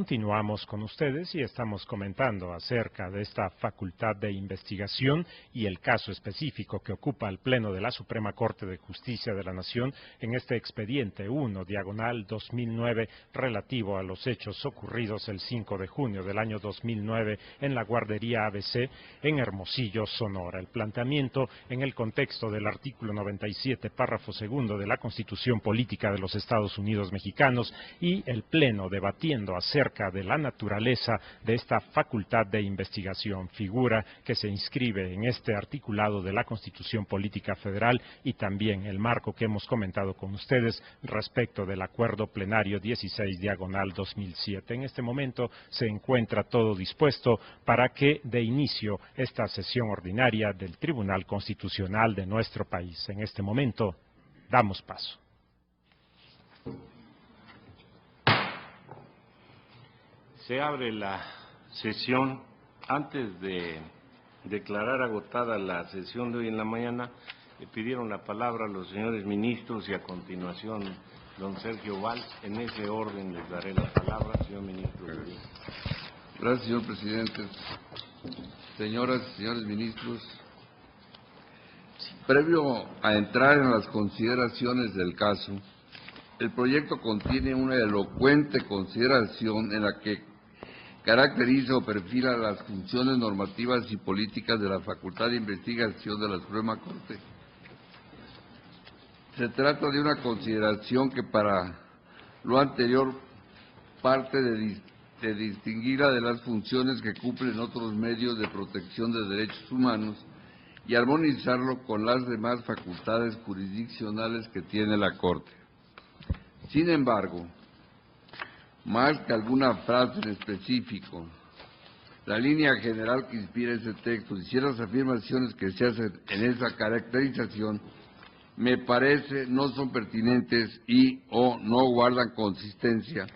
Continuamos con ustedes y estamos comentando acerca de esta facultad de investigación y el caso específico que ocupa el Pleno de la Suprema Corte de Justicia de la Nación en este expediente 1/2009 relativo a los hechos ocurridos el 5 de junio del año 2009 en la guardería ABC en Hermosillo, Sonora. El planteamiento en el contexto del artículo 97, párrafo segundo de la Constitución Política de los Estados Unidos Mexicanos y el Pleno debatiendo acerca de la naturaleza de esta facultad de investigación, figura que se inscribe en este articulado de la Constitución Política Federal y también el marco que hemos comentado con ustedes respecto del Acuerdo Plenario 16/2007. En este momento se encuentra todo dispuesto para que dé inicio esta sesión ordinaria del Tribunal Constitucional de nuestro país. En este momento damos paso. Se abre la sesión. Antes de declarar agotada la sesión de hoy en la mañana, le pidieron la palabra a los señores ministros y a continuación don Sergio Valls. En ese orden les daré la palabra, señor ministro. Gracias, señor presidente. Señoras y señores ministros, previo a entrar en las consideraciones del caso, el proyecto contiene una elocuente consideración en la que caracteriza o perfila las funciones normativas y políticas de la Facultad de Investigación de la Suprema Corte. Se trata de una consideración que para lo anterior parte de distinguirla de las funciones que cumplen otros medios de protección de derechos humanos y armonizarlo con las demás facultades jurisdiccionales que tiene la Corte. Sin embargo, más que alguna frase en específico, la línea general que inspira ese texto y ciertas afirmaciones que se hacen en esa caracterización, me parece no son pertinentes y o no guardan consistencia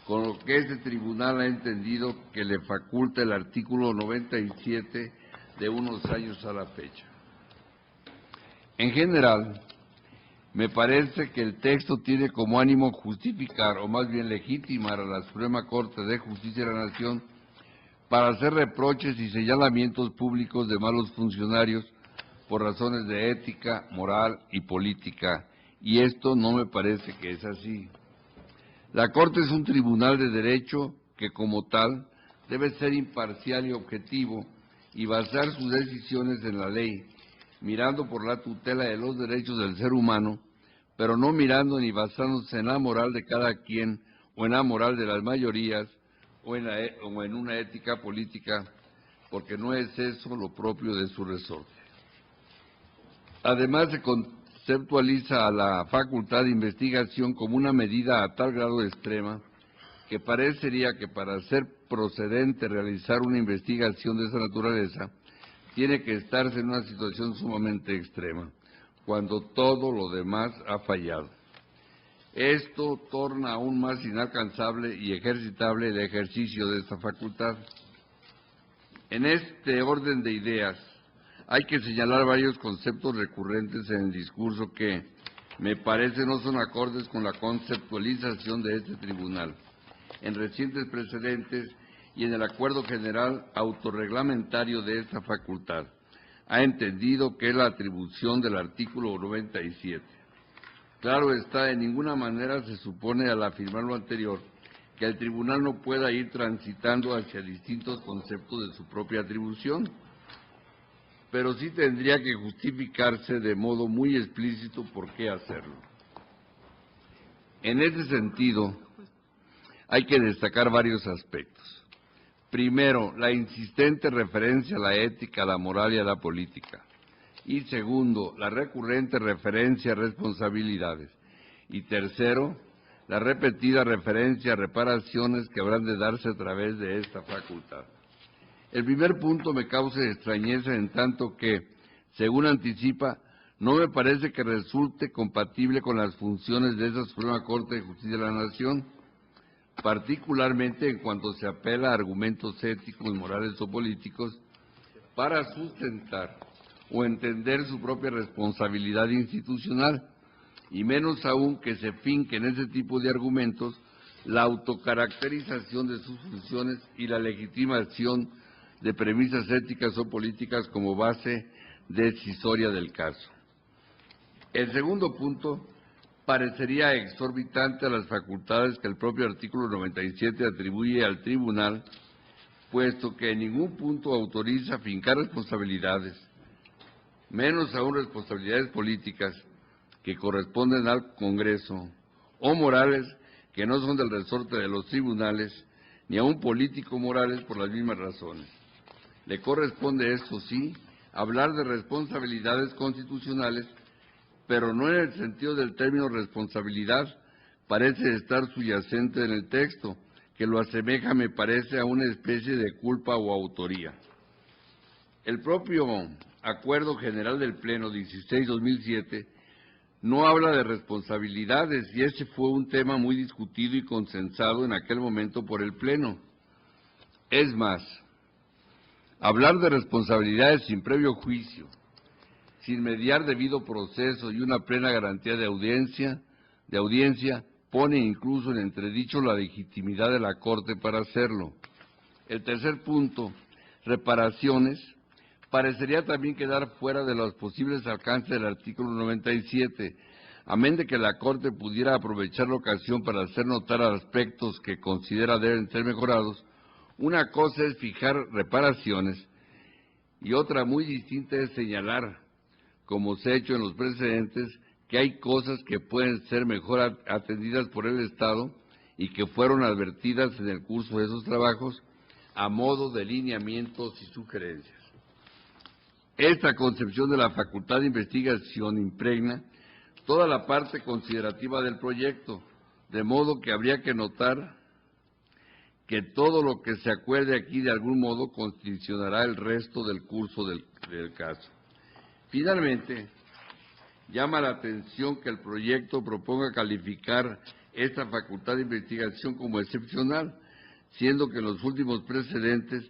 con lo que este tribunal ha entendido que le faculta el artículo 97 de unos años a la fecha. En general, me parece que el texto tiene como ánimo justificar, o más bien legitimar a la Suprema Corte de Justicia de la Nación para hacer reproches y señalamientos públicos de malos funcionarios por razones de ética, moral y política, y esto no me parece que es así. La Corte es un tribunal de derecho que como tal debe ser imparcial y objetivo y basar sus decisiones en la ley, mirando por la tutela de los derechos del ser humano, pero no mirando ni basándose en la moral de cada quien o en la moral de las mayorías o en una ética política, porque no es eso lo propio de su resorte. Además, se conceptualiza a la facultad de investigación como una medida a tal grado extrema que parecería que para ser procedente realizar una investigación de esa naturaleza tiene que estarse en una situación sumamente extrema, cuando todo lo demás ha fallado. Esto torna aún más inalcanzable y ejercitable el ejercicio de esta facultad. En este orden de ideas, hay que señalar varios conceptos recurrentes en el discurso que, me parece, no son acordes con la conceptualización de este tribunal, en recientes precedentes y en el acuerdo general autorreglamentario de esta facultad. Ha entendido que es la atribución del artículo 97. Claro está, de ninguna manera se supone al afirmar lo anterior que el tribunal no pueda ir transitando hacia distintos conceptos de su propia atribución, pero sí tendría que justificarse de modo muy explícito por qué hacerlo. En ese sentido, hay que destacar varios aspectos. Primero, la insistente referencia a la ética, a la moral y a la política. Y segundo, la recurrente referencia a responsabilidades. Y tercero, la repetida referencia a reparaciones que habrán de darse a través de esta facultad. El primer punto me causa extrañeza en tanto que, según anticipa, no me parece que resulte compatible con las funciones de esa Suprema Corte de Justicia de la Nación, particularmente en cuanto se apela a argumentos éticos, morales o políticos para sustentar o entender su propia responsabilidad institucional, y menos aún que se finque en ese tipo de argumentos la autocaracterización de sus funciones y la legitimación de premisas éticas o políticas como base decisoria del caso. El segundo punto parecería exorbitante a las facultades que el propio artículo 97 atribuye al tribunal, puesto que en ningún punto autoriza fincar responsabilidades, menos aún responsabilidades políticas que corresponden al Congreso, o morales que no son del resorte de los tribunales, ni aún político-morales por las mismas razones. Le corresponde, eso sí, hablar de responsabilidades constitucionales, pero no en el sentido del término responsabilidad, parece estar subyacente en el texto, que lo asemeja, me parece, a una especie de culpa o autoría. El propio Acuerdo General del Pleno 16-2007 no habla de responsabilidades, y ese fue un tema muy discutido y consensado en aquel momento por el Pleno. Es más, hablar de responsabilidades sin previo juicio, sin mediar debido proceso y una plena garantía de audiencia, pone incluso en entredicho la legitimidad de la Corte para hacerlo. El tercer punto, reparaciones, parecería también quedar fuera de los posibles alcances del artículo 97, amén de que la Corte pudiera aprovechar la ocasión para hacer notar aspectos que considera deben ser mejorados. Una cosa es fijar reparaciones y otra muy distinta es señalar, como se ha hecho en los precedentes, que hay cosas que pueden ser mejor atendidas por el Estado y que fueron advertidas en el curso de esos trabajos a modo de lineamientos y sugerencias. Esta concepción de la facultad de investigación impregna toda la parte considerativa del proyecto, de modo que habría que notar que todo lo que se acuerde aquí de algún modo condicionará el resto del curso del caso. Finalmente, llama la atención que el proyecto proponga calificar esta facultad de investigación como excepcional, siendo que en los últimos precedentes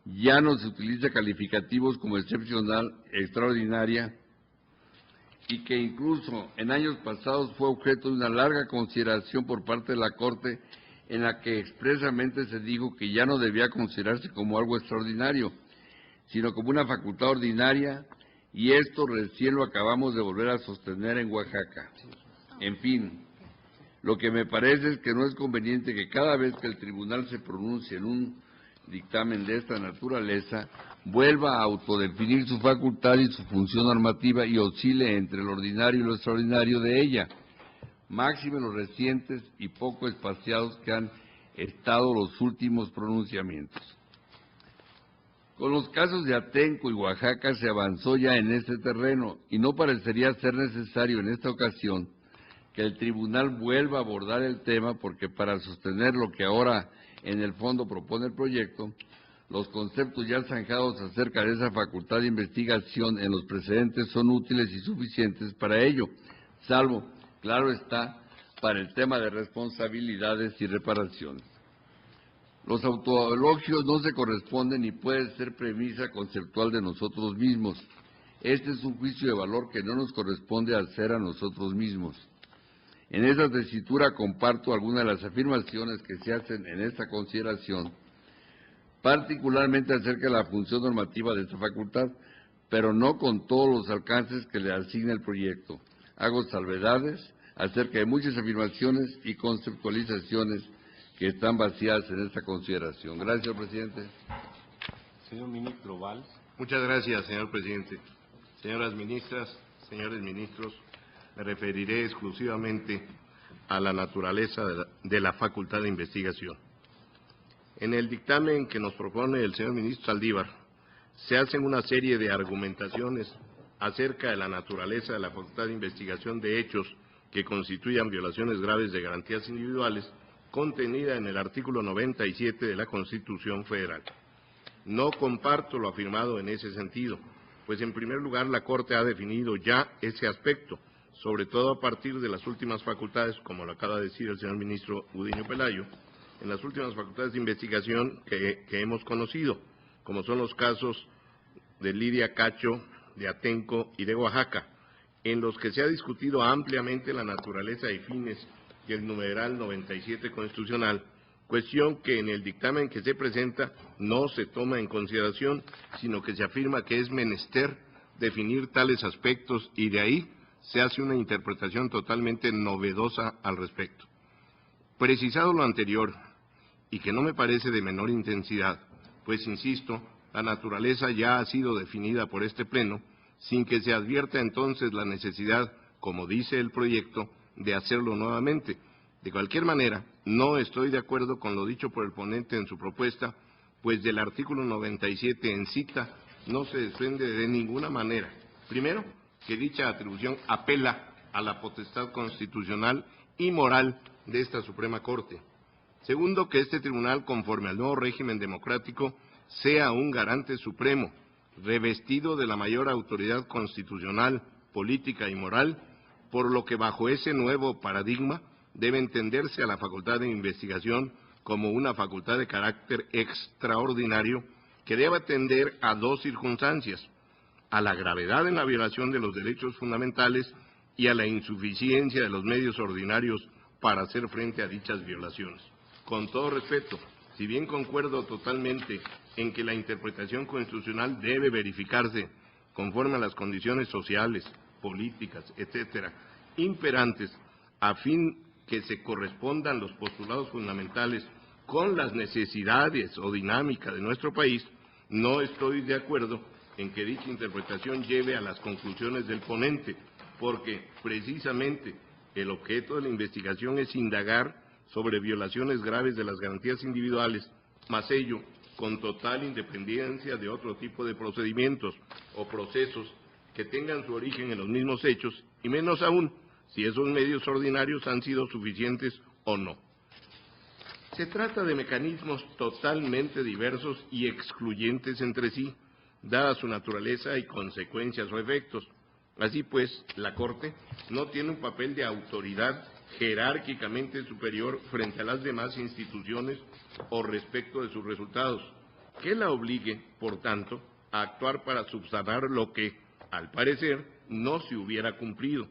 ya no se utiliza calificativos como excepcional, extraordinaria, y que incluso en años pasados fue objeto de una larga consideración por parte de la Corte, en la que expresamente se dijo que ya no debía considerarse como algo extraordinario, sino como una facultad ordinaria, y esto recién lo acabamos de volver a sostener en Oaxaca. En fin, lo que me parece es que no es conveniente que cada vez que el tribunal se pronuncie en un dictamen de esta naturaleza, vuelva a autodefinir su facultad y su función normativa y oscile entre lo ordinario y lo extraordinario de ella, máxime los recientes y poco espaciados que han estado los últimos pronunciamientos. Con los casos de Atenco y Oaxaca se avanzó ya en este terreno y no parecería ser necesario en esta ocasión que el tribunal vuelva a abordar el tema, porque para sostener lo que ahora en el fondo propone el proyecto, los conceptos ya zanjados acerca de esa facultad de investigación en los precedentes son útiles y suficientes para ello, salvo, claro está, para el tema de responsabilidades y reparaciones. Los autoelogios no se corresponden ni pueden ser premisa conceptual de nosotros mismos. Este es un juicio de valor que no nos corresponde hacer a nosotros mismos. En esta tesitura comparto algunas de las afirmaciones que se hacen en esta consideración, particularmente acerca de la función normativa de esta facultad, pero no con todos los alcances que le asigna el proyecto. Hago salvedades acerca de muchas afirmaciones y conceptualizaciones que están vacías en esta consideración. Gracias, señor presidente. Señor ministro Valls. Muchas gracias, señor presidente. Señoras ministras, señores ministros, me referiré exclusivamente a la naturaleza de la facultad de investigación. En el dictamen que nos propone el señor ministro Saldívar, se hacen una serie de argumentaciones acerca de la naturaleza de la facultad de investigación de hechos que constituyan violaciones graves de garantías individuales, contenida en el artículo 97 de la Constitución Federal. No comparto lo afirmado en ese sentido, pues en primer lugar la Corte ha definido ya ese aspecto, sobre todo a partir de las últimas facultades, como lo acaba de decir el señor ministro Gudiño Pelayo, en las últimas facultades de investigación que hemos conocido, como son los casos de Lidia Cacho, de Atenco y de Oaxaca, en los que se ha discutido ampliamente la naturaleza y fines y el numeral 97 constitucional, cuestión que en el dictamen que se presenta no se toma en consideración, sino que se afirma que es menester definir tales aspectos y de ahí se hace una interpretación totalmente novedosa al respecto. Precisado lo anterior, y que no me parece de menor intensidad, pues insisto, la naturaleza ya ha sido definida por este Pleno, sin que se advierta entonces la necesidad, como dice el proyecto, de hacerlo nuevamente. De cualquier manera, no estoy de acuerdo con lo dicho por el ponente en su propuesta, pues del artículo 97 en cita no se desprende de ninguna manera. Primero, que dicha atribución apela a la potestad constitucional y moral de esta Suprema Corte. Segundo, que este tribunal, conforme al nuevo régimen democrático, sea un garante supremo, revestido de la mayor autoridad constitucional, política y moral, por lo que bajo ese nuevo paradigma debe entenderse a la facultad de investigación como una facultad de carácter extraordinario que debe atender a dos circunstancias: a la gravedad en la violación de los derechos fundamentales y a la insuficiencia de los medios ordinarios para hacer frente a dichas violaciones. Con todo respeto, si bien concuerdo totalmente en que la interpretación constitucional debe verificarse conforme a las condiciones sociales, políticas, etcétera, imperantes, a fin que se correspondan los postulados fundamentales con las necesidades o dinámica de nuestro país, no estoy de acuerdo en que dicha interpretación lleve a las conclusiones del ponente, porque precisamente el objeto de la investigación es indagar sobre violaciones graves de las garantías individuales, más ello con total independencia de otro tipo de procedimientos o procesos que tengan su origen en los mismos hechos, y menos aún si esos medios ordinarios han sido suficientes o no. Se trata de mecanismos totalmente diversos y excluyentes entre sí, dada su naturaleza y consecuencias o efectos. Así pues, la Corte no tiene un papel de autoridad jerárquicamente superior frente a las demás instituciones o respecto de sus resultados, que la obligue, por tanto, a actuar para subsanar lo que, al parecer, no se hubiera cumplido.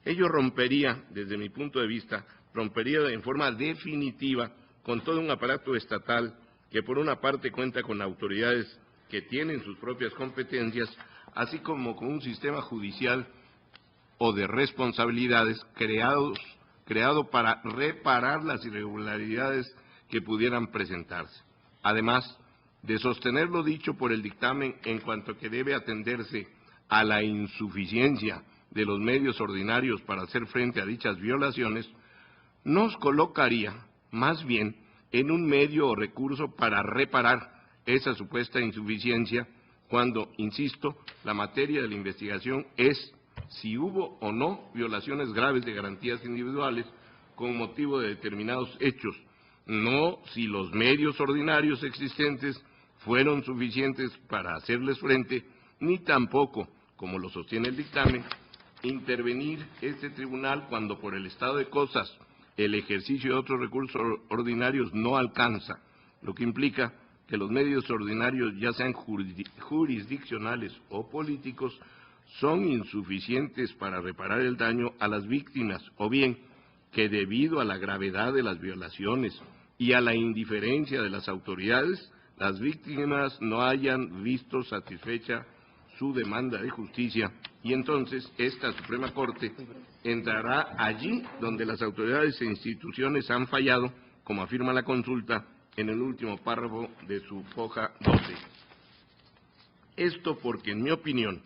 Ello rompería, desde mi punto de vista, en forma definitiva con todo un aparato estatal que por una parte cuenta con autoridades que tienen sus propias competencias, así como con un sistema judicial o de responsabilidades creado para reparar las irregularidades que pudieran presentarse. Además de sostener lo dicho por el dictamen en cuanto que debe atenderse a la insuficiencia de los medios ordinarios para hacer frente a dichas violaciones, nos colocaría más bien en un medio o recurso para reparar esa supuesta insuficiencia cuando, insisto, la materia de la investigación es si hubo o no violaciones graves de garantías individuales con motivo de determinados hechos, no si los medios ordinarios existentes fueron suficientes para hacerles frente, ni tampoco, como lo sostiene el dictamen, intervenir este tribunal cuando por el estado de cosas el ejercicio de otros recursos ordinarios no alcanza, lo que implica que los medios ordinarios, ya sean jurisdiccionales o políticos, son insuficientes para reparar el daño a las víctimas, o bien que debido a la gravedad de las violaciones y a la indiferencia de las autoridades, las víctimas no hayan visto satisfecha su demanda de justicia, y entonces esta Suprema Corte entrará allí donde las autoridades e instituciones han fallado, como afirma la consulta en el último párrafo de su hoja 12. Esto porque, en mi opinión,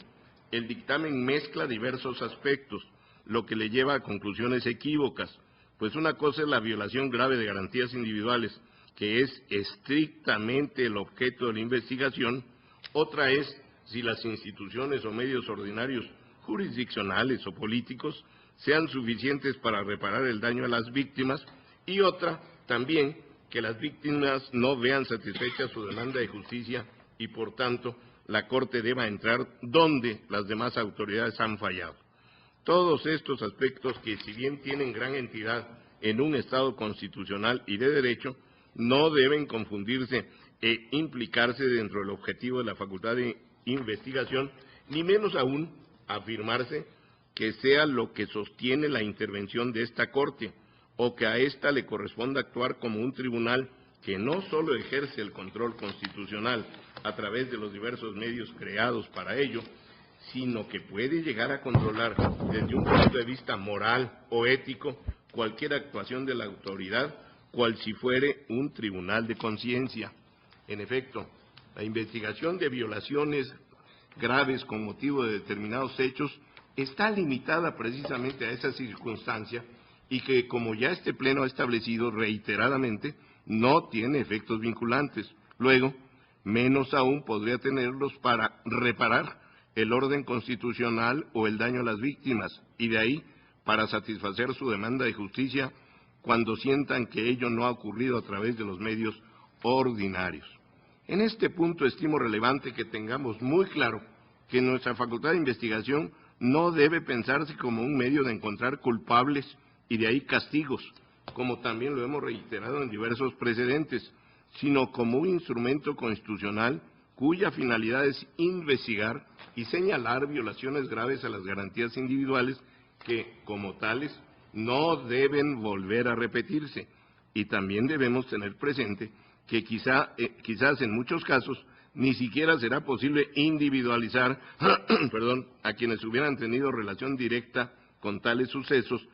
el dictamen mezcla diversos aspectos, lo que le lleva a conclusiones equívocas, pues una cosa es la violación grave de garantías individuales, que es estrictamente el objeto de la investigación, otra es si las instituciones o medios ordinarios jurisdiccionales o políticos sean suficientes para reparar el daño a las víctimas, y otra también que las víctimas no vean satisfecha su demanda de justicia y por tanto la Corte deba entrar donde las demás autoridades han fallado. Todos estos aspectos, que si bien tienen gran entidad en un Estado constitucional y de derecho, no deben confundirse e implicarse dentro del objetivo de la facultad de investigación, ni menos aún afirmarse que sea lo que sostiene la intervención de esta Corte, o que a ésta le corresponda actuar como un tribunal que no solo ejerce el control constitucional a través de los diversos medios creados para ello, sino que puede llegar a controlar desde un punto de vista moral o ético cualquier actuación de la autoridad, cual si fuere un tribunal de conciencia. En efecto, la investigación de violaciones graves con motivo de determinados hechos está limitada precisamente a esa circunstancia y que, como ya este Pleno ha establecido reiteradamente, no tiene efectos vinculantes. Luego, menos aún podría tenerlos para reparar el orden constitucional o el daño a las víctimas, y de ahí para satisfacer su demanda de justicia cuando sientan que ello no ha ocurrido a través de los medios ordinarios. En este punto estimo relevante que tengamos muy claro que nuestra facultad de investigación no debe pensarse como un medio de encontrar culpables y de ahí castigos, como también lo hemos reiterado en diversos precedentes, sino como un instrumento constitucional cuya finalidad es investigar y señalar violaciones graves a las garantías individuales que, como tales, no deben volver a repetirse. Y también debemos tener presente que quizás en muchos casos ni siquiera será posible individualizar a quienes hubieran tenido relación directa con tales sucesos,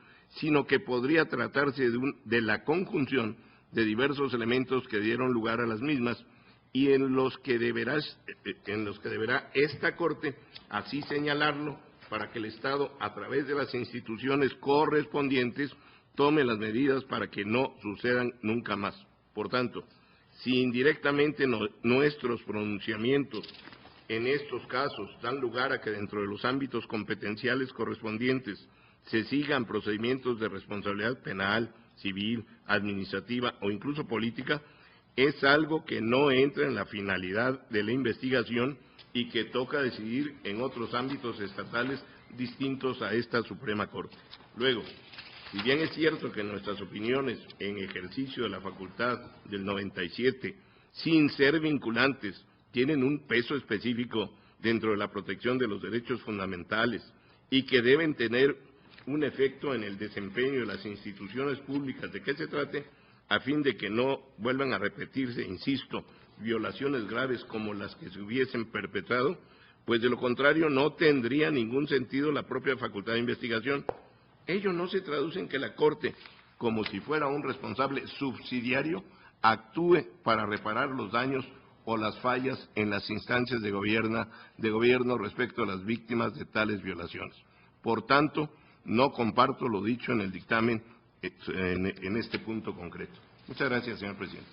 sino que podría tratarse de la conjunción de diversos elementos que dieron lugar a las mismas y en los que deberá esta Corte así señalarlo para que el Estado, a través de las instituciones correspondientes, tome las medidas para que no sucedan nunca más. Por tanto, si indirectamente nuestros pronunciamientos en estos casos dan lugar a que dentro de los ámbitos competenciales correspondientes se sigan procedimientos de responsabilidad penal, civil, administrativa o incluso política, es algo que no entra en la finalidad de la investigación y que toca decidir en otros ámbitos estatales distintos a esta Suprema Corte. Luego, si bien es cierto que nuestras opiniones en ejercicio de la facultad del 97, sin ser vinculantes, tienen un peso específico dentro de la protección de los derechos fundamentales y que deben tener un efecto en el desempeño de las instituciones públicas de que se trate, a fin de que no vuelvan a repetirse, insisto, violaciones graves como las que se hubiesen perpetrado, pues de lo contrario no tendría ningún sentido la propia facultad de investigación. Ello no se traduce en que la Corte, como si fuera un responsable subsidiario, actúe para reparar los daños o las fallas en las instancias de gobierno respecto a las víctimas de tales violaciones. Por tanto, no comparto lo dicho en el dictamen en este punto concreto. Muchas gracias, señor presidente.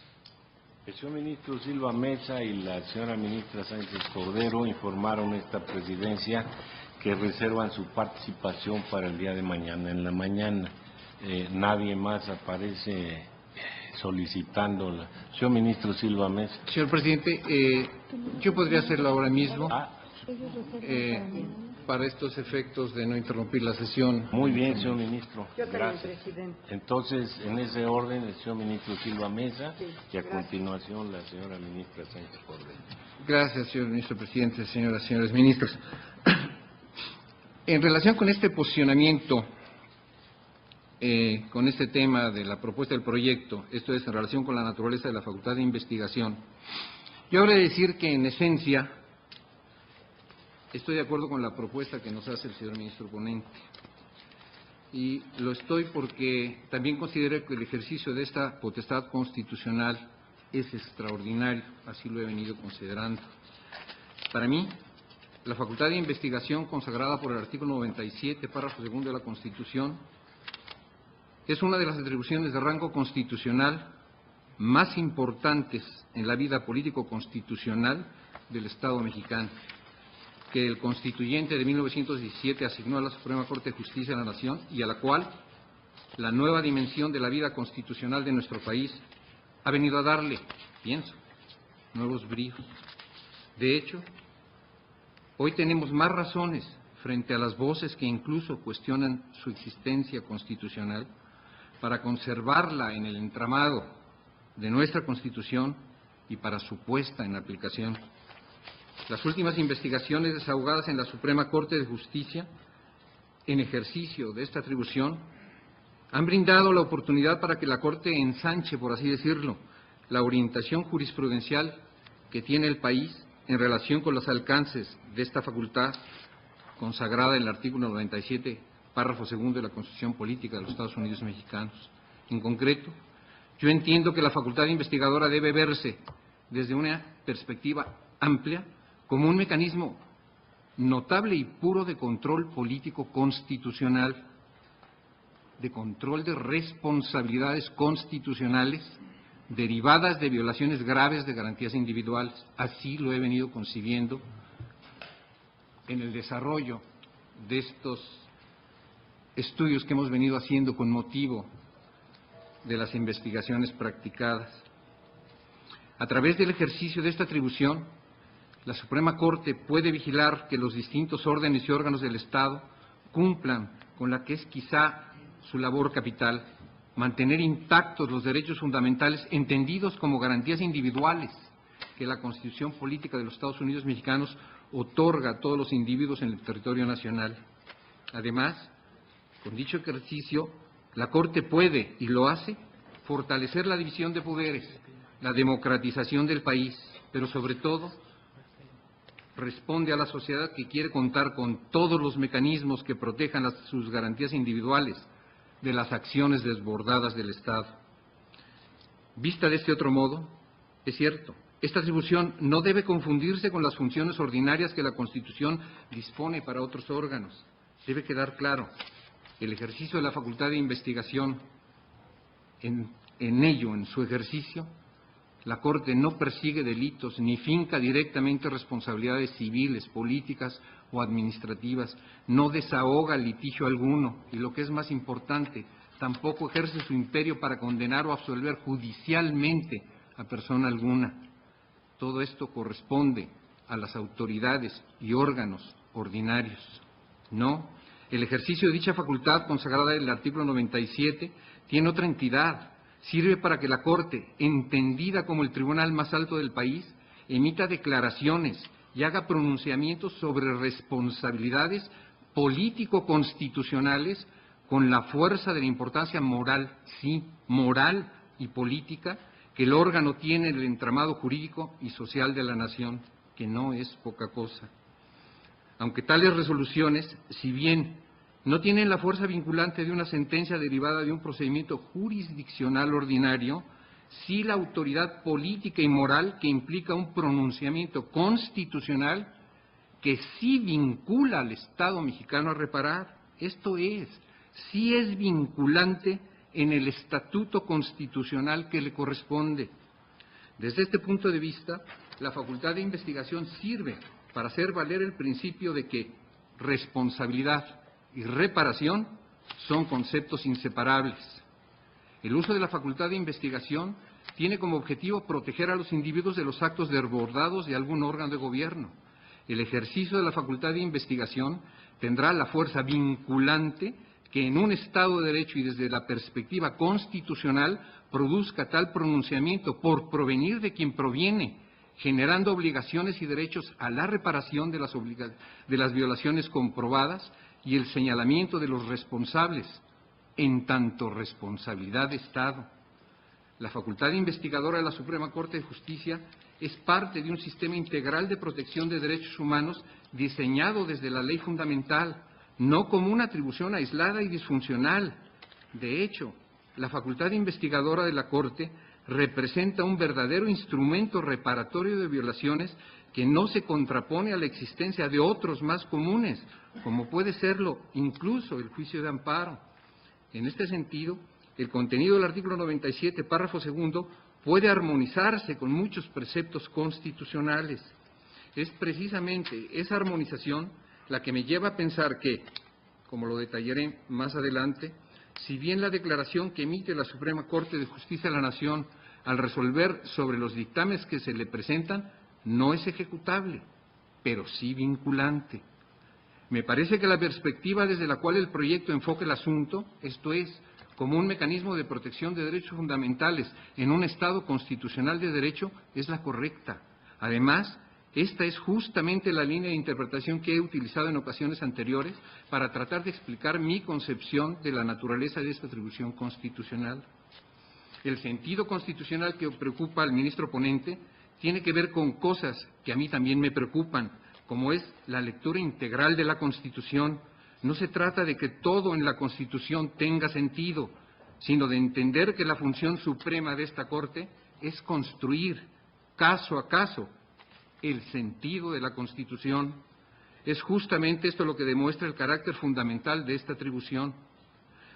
El señor ministro Silva Mesa y la señora ministra Sánchez Cordero informaron a esta presidencia que reservan su participación para el día de mañana en la mañana. Nadie más aparece solicitándola. Señor ministro Silva Mesa. Señor presidente, yo podría hacerlo ahora mismo para estos efectos de no interrumpir la sesión. Muy bien, señor ministro. Yo también, Gracias. presidente. Entonces, en ese orden, el señor ministro Silva Mesa y a continuación la señora ministra Sánchez Cordero. Gracias, señor ministro presidente, señoras y señores ministros. En relación con este posicionamiento, con este tema de la propuesta del proyecto, esto es en relación con la naturaleza de la facultad de investigación, yo habré de decir que en esencia estoy de acuerdo con la propuesta que nos hace el señor ministro ponente. Y lo estoy porque también considero que el ejercicio de esta potestad constitucional es extraordinario, así lo he venido considerando. Para mí, la facultad de investigación consagrada por el artículo 97, párrafo segundo de la Constitución, es una de las atribuciones de rango constitucional más importantes en la vida político-constitucional del Estado mexicano, que el constituyente de 1917 asignó a la Suprema Corte de Justicia de la Nación y a la cual la nueva dimensión de la vida constitucional de nuestro país ha venido a darle, pienso, nuevos bríos. De hecho, hoy tenemos más razones frente a las voces que incluso cuestionan su existencia constitucional para conservarla en el entramado de nuestra Constitución y para su puesta en aplicación. Las últimas investigaciones desahogadas en la Suprema Corte de Justicia, en ejercicio de esta atribución, han brindado la oportunidad para que la Corte ensanche, por así decirlo, la orientación jurisprudencial que tiene el país en relación con los alcances de esta facultad consagrada en el artículo 97, párrafo segundo de la Constitución Política de los Estados Unidos Mexicanos. En concreto, yo entiendo que la facultad investigadora debe verse desde una perspectiva amplia como un mecanismo notable y puro de control político constitucional, de control de responsabilidades constitucionales derivadas de violaciones graves de garantías individuales. Así lo he venido concibiendo en el desarrollo de estos estudios que hemos venido haciendo con motivo de las investigaciones practicadas. A través del ejercicio de esta atribución, la Suprema Corte puede vigilar que los distintos órdenes y órganos del Estado cumplan con la que es quizá su labor capital, mantener intactos los derechos fundamentales entendidos como garantías individuales que la Constitución Política de los Estados Unidos Mexicanos otorga a todos los individuos en el territorio nacional. Además, con dicho ejercicio, la Corte puede, y lo hace, fortalecer la división de poderes, la democratización del país, pero sobre todo responde a la sociedad que quiere contar con todos los mecanismos que protejan sus garantías individuales de las acciones desbordadas del Estado. Vista de este otro modo, es cierto, esta atribución no debe confundirse con las funciones ordinarias que la Constitución dispone para otros órganos. Debe quedar claro, el ejercicio de la facultad de investigación, en su ejercicio, la Corte no persigue delitos ni finca directamente responsabilidades civiles, políticas o administrativas, no desahoga litigio alguno y, lo que es más importante, tampoco ejerce su imperio para condenar o absolver judicialmente a persona alguna. Todo esto corresponde a las autoridades y órganos ordinarios. No, el ejercicio de dicha facultad consagrada en el artículo 97 tiene otra entidad. Sirve para que la Corte, entendida como el tribunal más alto del país, emita declaraciones y haga pronunciamientos sobre responsabilidades político-constitucionales con la fuerza de la importancia moral, sí, moral y política, que el órgano tiene en el entramado jurídico y social de la nación, que no es poca cosa. Aunque tales resoluciones, si bien no tienen la fuerza vinculante de una sentencia derivada de un procedimiento jurisdiccional ordinario, sí la autoridad política y moral que implica un pronunciamiento constitucional que sí vincula al Estado mexicano a reparar. Esto es, sí es vinculante en el estatuto constitucional que le corresponde. Desde este punto de vista, la facultad de investigación sirve para hacer valer el principio de que responsabilidad y reparación son conceptos inseparables. El uso de la facultad de investigación tiene como objetivo proteger a los individuos de los actos desbordados de algún órgano de gobierno. El ejercicio de la facultad de investigación tendrá la fuerza vinculante que en un Estado de Derecho y desde la perspectiva constitucional produzca tal pronunciamiento por provenir de quien proviene, generando obligaciones y derechos a la reparación de las violaciones comprobadas y el señalamiento de los responsables, en tanto responsabilidad de Estado. La facultad investigadora de la Suprema Corte de Justicia es parte de un sistema integral de protección de derechos humanos diseñado desde la ley fundamental, no como una atribución aislada y disfuncional. De hecho, la facultad investigadora de la Corte representa un verdadero instrumento reparatorio de violaciones que no se contrapone a la existencia de otros más comunes, como puede serlo incluso el juicio de amparo. En este sentido, el contenido del artículo 97, párrafo segundo, puede armonizarse con muchos preceptos constitucionales. Es precisamente esa armonización la que me lleva a pensar que, como lo detallaré más adelante, si bien la declaración que emite la Suprema Corte de Justicia de la Nación al resolver sobre los dictámenes que se le presentan no es ejecutable, pero sí vinculante. Me parece que la perspectiva desde la cual el proyecto enfoca el asunto, esto es, como un mecanismo de protección de derechos fundamentales en un Estado constitucional de derecho, es la correcta. Además, Esta es justamente la línea de interpretación que he utilizado en ocasiones anteriores para tratar de explicar mi concepción de la naturaleza de esta atribución constitucional. El sentido constitucional que preocupa al ministro ponente tiene que ver con cosas que a mí también me preocupan, como es la lectura integral de la Constitución. No se trata de que todo en la Constitución tenga sentido, sino de entender que la función suprema de esta Corte es construir, caso a caso, el sentido de la Constitución. Es justamente esto lo que demuestra el carácter fundamental de esta atribución.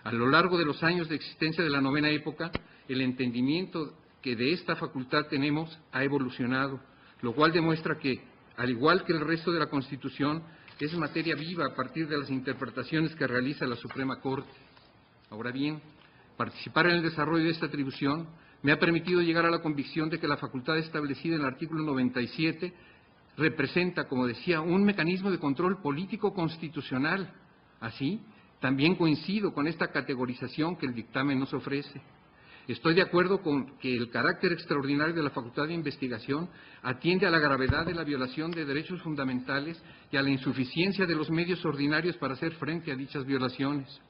A lo largo de los años de existencia de la novena época, el entendimiento que de esta facultad tenemos ha evolucionado, lo cual demuestra que, al igual que el resto de la Constitución, es materia viva a partir de las interpretaciones que realiza la Suprema Corte. Ahora bien, participar en el desarrollo de esta atribución me ha permitido llegar a la convicción de que la facultad establecida en el artículo 97 representa, como decía, un mecanismo de control político constitucional. Así, también coincido con esta categorización que el dictamen nos ofrece. Estoy de acuerdo con que el carácter extraordinario de la facultad de investigación atiende a la gravedad de la violación de derechos fundamentales y a la insuficiencia de los medios ordinarios para hacer frente a dichas violaciones.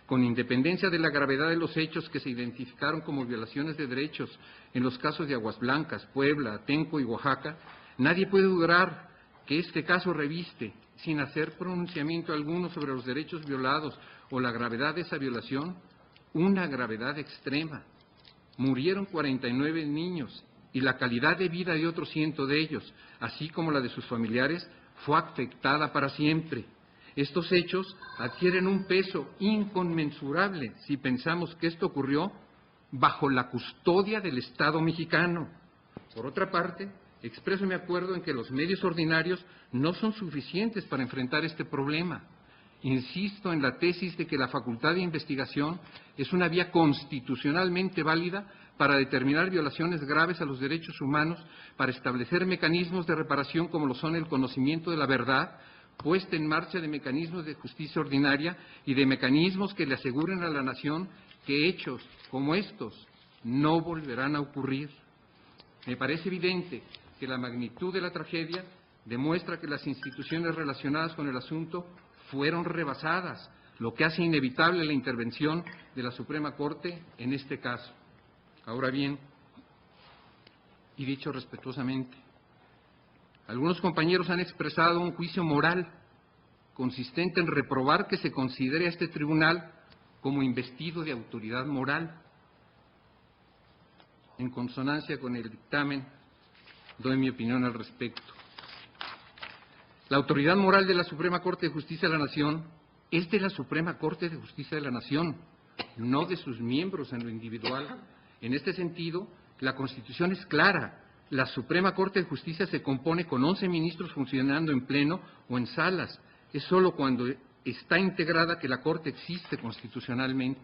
Con independencia de la gravedad de los hechos que se identificaron como violaciones de derechos en los casos de Aguas Blancas, Puebla, Atenco y Oaxaca, nadie puede dudar que este caso reviste, sin hacer pronunciamiento alguno sobre los derechos violados o la gravedad de esa violación, una gravedad extrema. Murieron 49 niños y la calidad de vida de otros 100 de ellos, así como la de sus familiares, fue afectada para siempre. Estos hechos adquieren un peso inconmensurable si pensamos que esto ocurrió bajo la custodia del Estado mexicano. Por otra parte, expreso mi acuerdo en que los medios ordinarios no son suficientes para enfrentar este problema. Insisto en la tesis de que la facultad de investigación es una vía constitucionalmente válida para determinar violaciones graves a los derechos humanos, para establecer mecanismos de reparación como lo son el conocimiento de la verdad, puesta en marcha de mecanismos de justicia ordinaria y de mecanismos que le aseguren a la nación que hechos como estos no volverán a ocurrir. Me parece evidente que la magnitud de la tragedia demuestra que las instituciones relacionadas con el asunto fueron rebasadas, lo que hace inevitable la intervención de la Suprema Corte en este caso. Ahora bien, y dicho respetuosamente, algunos compañeros han expresado un juicio moral consistente en reprobar que se considere a este tribunal como investido de autoridad moral. En consonancia con el dictamen, doy mi opinión al respecto. La autoridad moral de la Suprema Corte de Justicia de la Nación es de la Suprema Corte de Justicia de la Nación, no de sus miembros en lo individual. En este sentido, la Constitución es clara. La Suprema Corte de Justicia se compone con 11 ministros funcionando en pleno o en salas. Es solo cuando está integrada que la Corte existe constitucionalmente.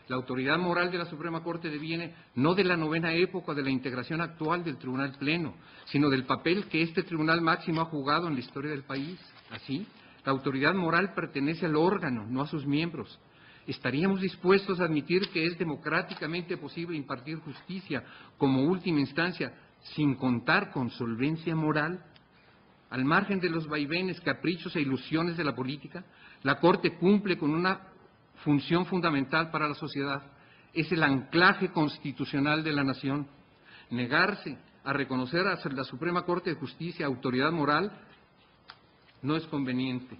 La autoridad moral de la Suprema Corte deviene no de la novena época de la integración actual del Tribunal Pleno, sino del papel que este Tribunal Máximo ha jugado en la historia del país. Así, la autoridad moral pertenece al órgano, no a sus miembros. ¿Estaríamos dispuestos a admitir que es democráticamente posible impartir justicia como última instancia sin contar con solvencia moral? Al margen de los vaivenes, caprichos e ilusiones de la política, la Corte cumple con una función fundamental para la sociedad. Es el anclaje constitucional de la nación. Negarse a reconocer a la Suprema Corte de Justicia autoridad moral no es conveniente.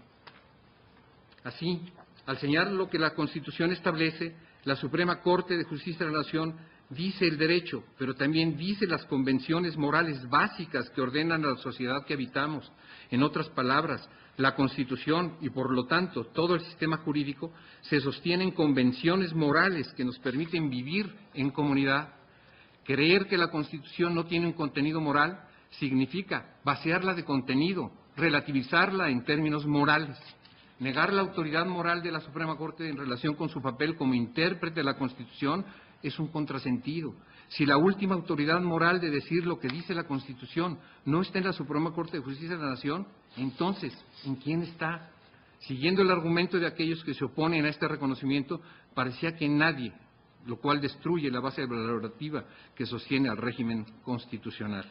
Así, al señalar lo que la Constitución establece, la Suprema Corte de Justicia de la Nación dice el derecho, pero también dice las convenciones morales básicas que ordenan a la sociedad que habitamos. En otras palabras, la Constitución y, por lo tanto, todo el sistema jurídico se sostienen convenciones morales que nos permiten vivir en comunidad. Creer que la Constitución no tiene un contenido moral significa vaciarla de contenido, relativizarla en términos morales. Negar la autoridad moral de la Suprema Corte en relación con su papel como intérprete de la Constitución es un contrasentido. Si la última autoridad moral de decir lo que dice la Constitución no está en la Suprema Corte de Justicia de la Nación, entonces, ¿en quién está? Siguiendo el argumento de aquellos que se oponen a este reconocimiento, parecía que en nadie, lo cual destruye la base valorativa que sostiene al régimen constitucional.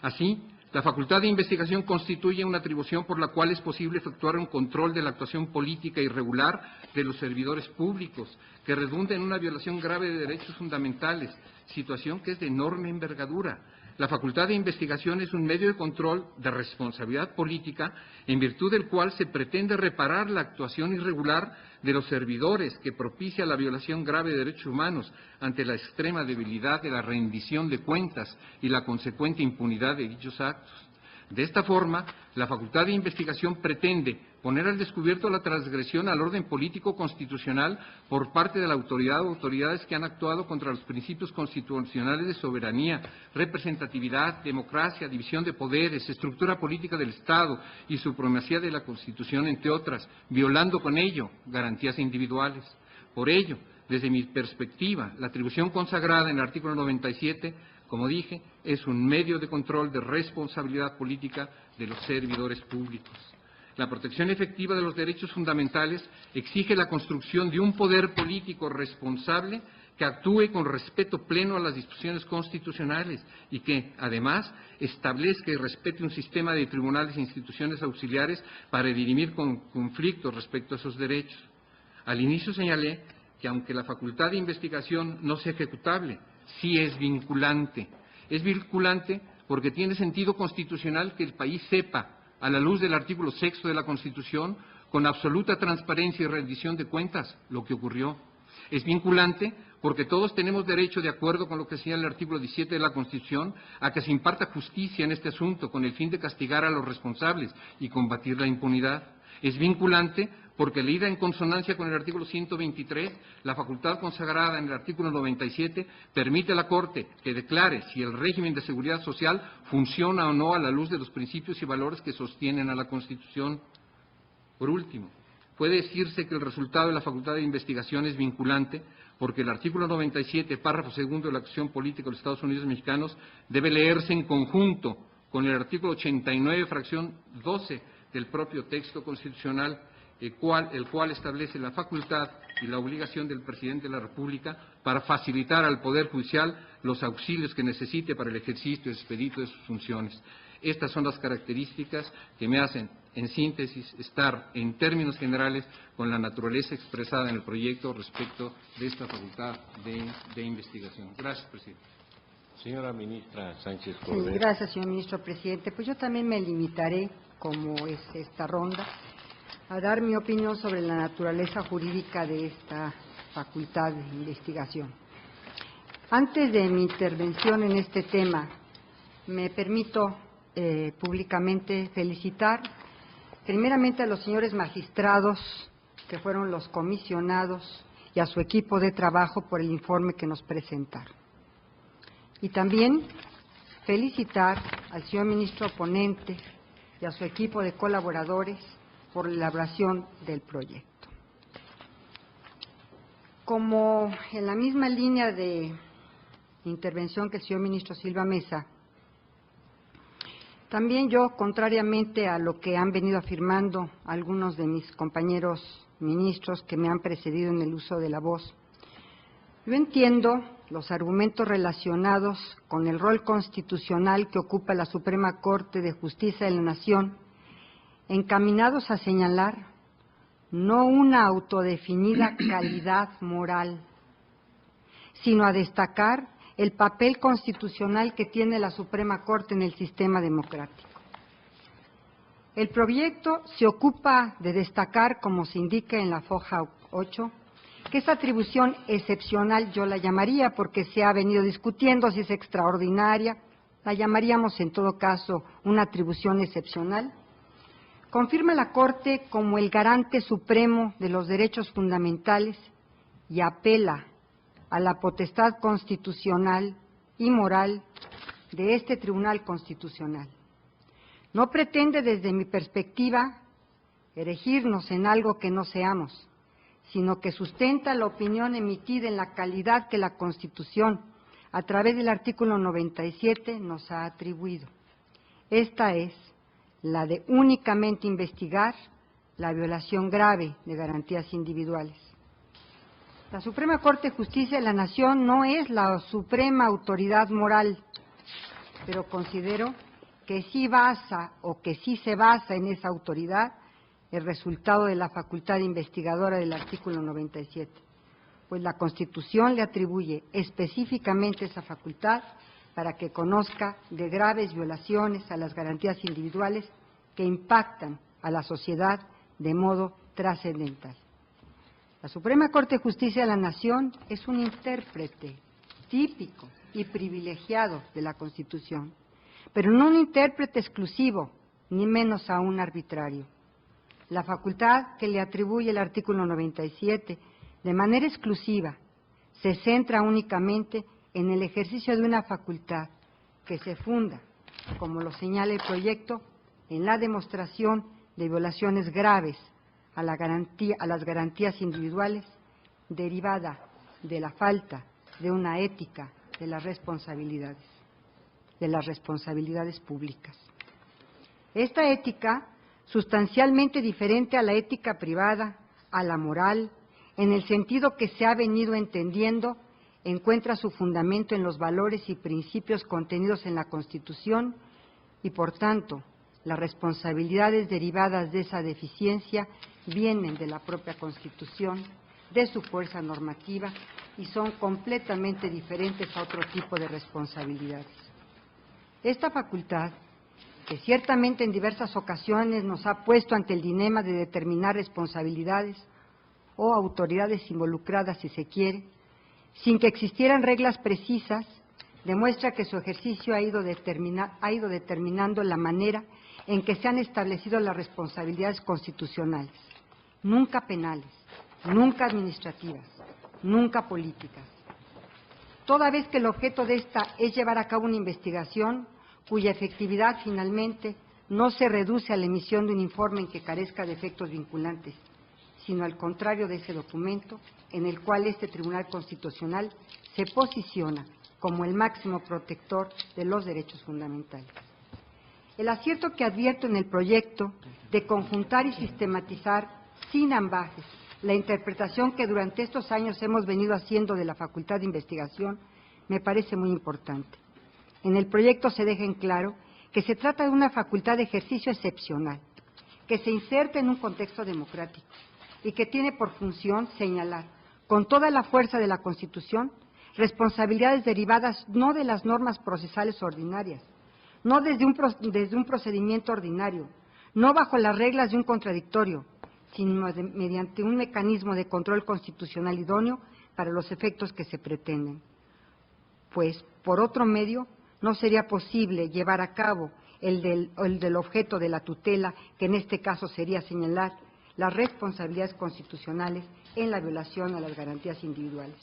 Así, La facultad de investigación constituye una atribución por la cual es posible efectuar un control de la actuación política irregular de los servidores públicos, que redunda en una violación grave de derechos fundamentales, situación que es de enorme envergadura. La facultad de investigación es un medio de control de responsabilidad política en virtud del cual se pretende reparar la actuación irregular de los servidores que propicia la violación grave de derechos humanos ante la extrema debilidad de la rendición de cuentas y la consecuente impunidad de dichos actos. De esta forma, la facultad de investigación pretende poner al descubierto la transgresión al orden político constitucional por parte de la autoridad o autoridades que han actuado contra los principios constitucionales de soberanía, representatividad, democracia, división de poderes, estructura política del Estado y supremacía de la Constitución, entre otras, violando con ello garantías individuales. Por ello, desde mi perspectiva, la atribución consagrada en el artículo 97, como dije, es un medio de control de responsabilidad política de los servidores públicos. La protección efectiva de los derechos fundamentales exige la construcción de un poder político responsable que actúe con respeto pleno a las disposiciones constitucionales y que, además, establezca y respete un sistema de tribunales e instituciones auxiliares para dirimir conflictos respecto a esos derechos. Al inicio señalé que, aunque la facultad de investigación no sea ejecutable, sí es vinculante. Es vinculante porque tiene sentido constitucional que el país sepa, a la luz del artículo 6 de la Constitución, con absoluta transparencia y rendición de cuentas, lo que ocurrió. Es vinculante porque todos tenemos derecho, de acuerdo con lo que señala el artículo 17 de la Constitución, a que se imparta justicia en este asunto con el fin de castigar a los responsables y combatir la impunidad. Es vinculante porque, leída en consonancia con el artículo 123, la facultad consagrada en el artículo 97 permite a la Corte que declare si el régimen de seguridad social funciona o no a la luz de los principios y valores que sostienen a la Constitución. Por último, puede decirse que el resultado de la facultad de investigación es vinculante porque el artículo 97, párrafo segundo de la Constitución Política de los Estados Unidos Mexicanos, debe leerse en conjunto con el artículo 89, fracción 12 del propio texto constitucional, el cual establece la facultad y la obligación del Presidente de la República para facilitar al Poder Judicial los auxilios que necesite para el ejercicio expedito de sus funciones. Estas son las características que me hacen, en síntesis, estar en términos generales con la naturaleza expresada en el proyecto respecto de esta facultad de investigación. Gracias, presidente. Señora ministra Sánchez Cordero. Sí, gracias, señor ministro presidente. Pues yo también me limitaré, como es esta ronda, a dar mi opinión sobre la naturaleza jurídica de esta facultad de investigación. Antes de mi intervención en este tema, me permito públicamente felicitar primeramente a los señores magistrados que fueron los comisionados y a su equipo de trabajo por el informe que nos presentaron. Y también felicitar al señor ministro ponente y a su equipo de colaboradores por la elaboración del proyecto. Como en la misma línea de intervención que el señor ministro Silva Mesa, también yo, contrariamente a lo que han venido afirmando algunos de mis compañeros ministros que me han precedido en el uso de la voz, yo entiendo los argumentos relacionados con el rol constitucional que ocupa la Suprema Corte de Justicia de la Nación, encaminados a señalar no una autodefinida calidad moral, sino a destacar el papel constitucional que tiene la Suprema Corte en el sistema democrático. El proyecto se ocupa de destacar, como se indica en la foja 8, que esa atribución excepcional yo la llamaría, porque se ha venido discutiendo si es extraordinaria, la llamaríamos en todo caso una atribución excepcional, confirma la Corte como el garante supremo de los derechos fundamentales y apela a la potestad constitucional y moral de este Tribunal Constitucional. No pretende, desde mi perspectiva, erigirnos en algo que no seamos, sino que sustenta la opinión emitida en la calidad que la Constitución, a través del artículo 97, nos ha atribuido. Esta es la de únicamente investigar la violación grave de garantías individuales. La Suprema Corte de Justicia de la Nación no es la suprema autoridad moral, pero considero que sí basa o que sí se basa en esa autoridad el resultado de la facultad investigadora del artículo 97, pues la Constitución le atribuye específicamente esa facultad para que conozca de graves violaciones a las garantías individuales que impactan a la sociedad de modo trascendental. La Suprema Corte de Justicia de la Nación es un intérprete típico y privilegiado de la Constitución, pero no un intérprete exclusivo, ni menos aún arbitrario. La facultad que le atribuye el artículo 97 de manera exclusiva se centra únicamente en el ejercicio de una facultad que se funda, como lo señala el proyecto, en la demostración de violaciones graves a las garantías individuales derivada de la falta de una ética de las responsabilidades públicas. Esta ética, sustancialmente diferente a la ética privada, a la moral, en el sentido que se ha venido entendiendo, encuentra su fundamento en los valores y principios contenidos en la Constitución y, por tanto, las responsabilidades derivadas de esa deficiencia vienen de la propia Constitución, de su fuerza normativa y son completamente diferentes a otro tipo de responsabilidades. Esta facultad, que ciertamente en diversas ocasiones nos ha puesto ante el dilema de determinar responsabilidades o autoridades involucradas, si se quiere, sin que existieran reglas precisas, demuestra que su ejercicio ha ido determinando la manera en que se han establecido las responsabilidades constitucionales, nunca penales, nunca administrativas, nunca políticas. Toda vez que el objeto de esta es llevar a cabo una investigación cuya efectividad finalmente no se reduce a la emisión de un informe en que carezca de efectos vinculantes, sino al contrario de ese documento, en el cual este Tribunal Constitucional se posiciona como el máximo protector de los derechos fundamentales. El acierto que advierto en el proyecto de conjuntar y sistematizar sin ambajes la interpretación que durante estos años hemos venido haciendo de la facultad de investigación me parece muy importante. En el proyecto se deja en claro que se trata de una facultad de ejercicio excepcional, que se inserta en un contexto democrático y que tiene por función señalar, con toda la fuerza de la Constitución, responsabilidades derivadas no de las normas procesales ordinarias, no desde un procedimiento ordinario, no bajo las reglas de un contradictorio, sino mediante un mecanismo de control constitucional idóneo para los efectos que se pretenden. Pues, por otro medio, no sería posible llevar a cabo el del objeto de la tutela, que en este caso sería señalar las responsabilidades constitucionales en la violación a las garantías individuales.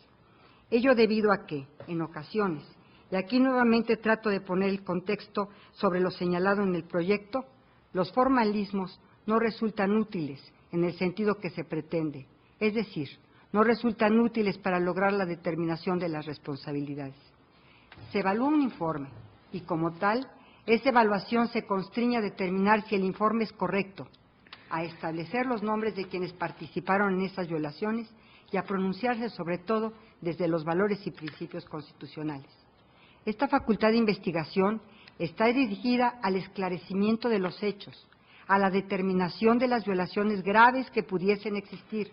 Ello debido a que, en ocasiones, y aquí nuevamente trato de poner el contexto sobre lo señalado en el proyecto, los formalismos no resultan útiles en el sentido que se pretende, es decir, no resultan útiles para lograr la determinación de las responsabilidades. Se evalúa un informe y, como tal, esa evaluación se constriñe a determinar si el informe es correcto, a establecer los nombres de quienes participaron en esas violaciones y a pronunciarse sobre todo desde los valores y principios constitucionales. Esta facultad de investigación está dirigida al esclarecimiento de los hechos, a la determinación de las violaciones graves que pudiesen existir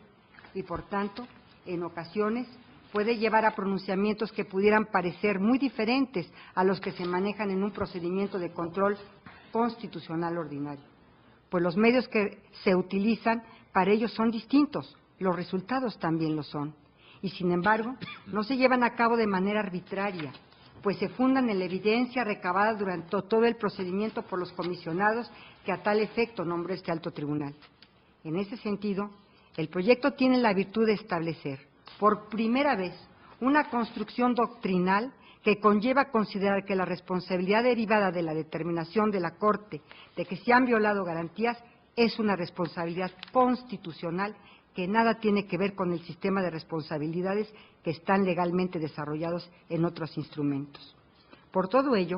y, por tanto, en ocasiones puede llevar a pronunciamientos que pudieran parecer muy diferentes a los que se manejan en un procedimiento de control constitucional ordinario. Pues los medios que se utilizan para ello son distintos, los resultados también lo son, y sin embargo no se llevan a cabo de manera arbitraria, pues se fundan en la evidencia recabada durante todo el procedimiento por los comisionados que a tal efecto nombró este alto tribunal. En ese sentido, el proyecto tiene la virtud de establecer, por primera vez, una construcción doctrinal que conlleva considerar que la responsabilidad derivada de la determinación de la Corte de que se han violado garantías es una responsabilidad constitucional que nada tiene que ver con el sistema de responsabilidades que están legalmente desarrollados en otros instrumentos. Por todo ello,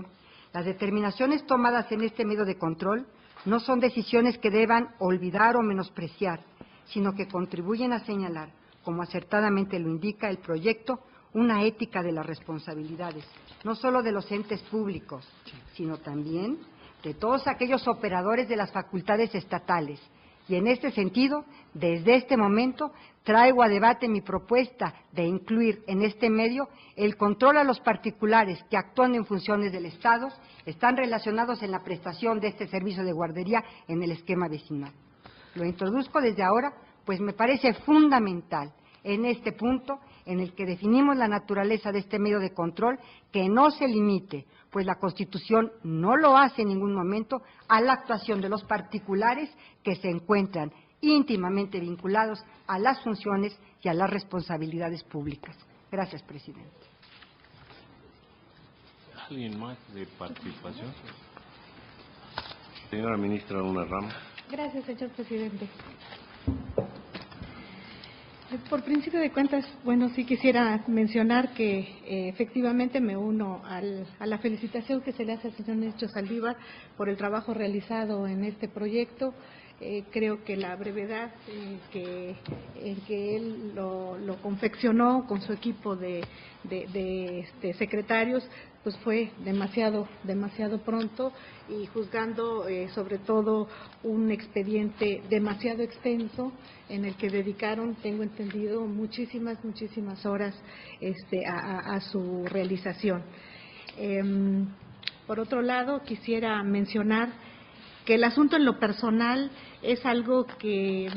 las determinaciones tomadas en este medio de control no son decisiones que deban olvidar o menospreciar, sino que contribuyen a señalar, como acertadamente lo indica el proyecto, una ética de las responsabilidades, no solo de los entes públicos, sino también de todos aquellos operadores de las facultades estatales. Y en este sentido, desde este momento, traigo a debate mi propuesta de incluir en este medio el control a los particulares que actúan en funciones del Estado, están relacionados en la prestación de este servicio de guardería en el esquema vecinal. Lo introduzco desde ahora, pues me parece fundamental en este punto en el que definimos la naturaleza de este medio de control, que no se limite, pues la Constitución no lo hace en ningún momento, a la actuación de los particulares que se encuentran íntimamente vinculados a las funciones y a las responsabilidades públicas. Gracias, presidente. ¿Alguien más de participación? Señora ministra Luna Ramos. Gracias, señor presidente. Por principio de cuentas, bueno, sí quisiera mencionar que efectivamente me uno a la felicitación que se le hace al señor ministro Saldívar por el trabajo realizado en este proyecto. Creo que la brevedad en que él lo confeccionó con su equipo de secretarios, pues fue demasiado pronto, y juzgando sobre todo un expediente demasiado extenso en el que dedicaron, tengo entendido, muchísimas horas a su realización. Por otro lado, quisiera mencionar que el asunto en lo personal es algo que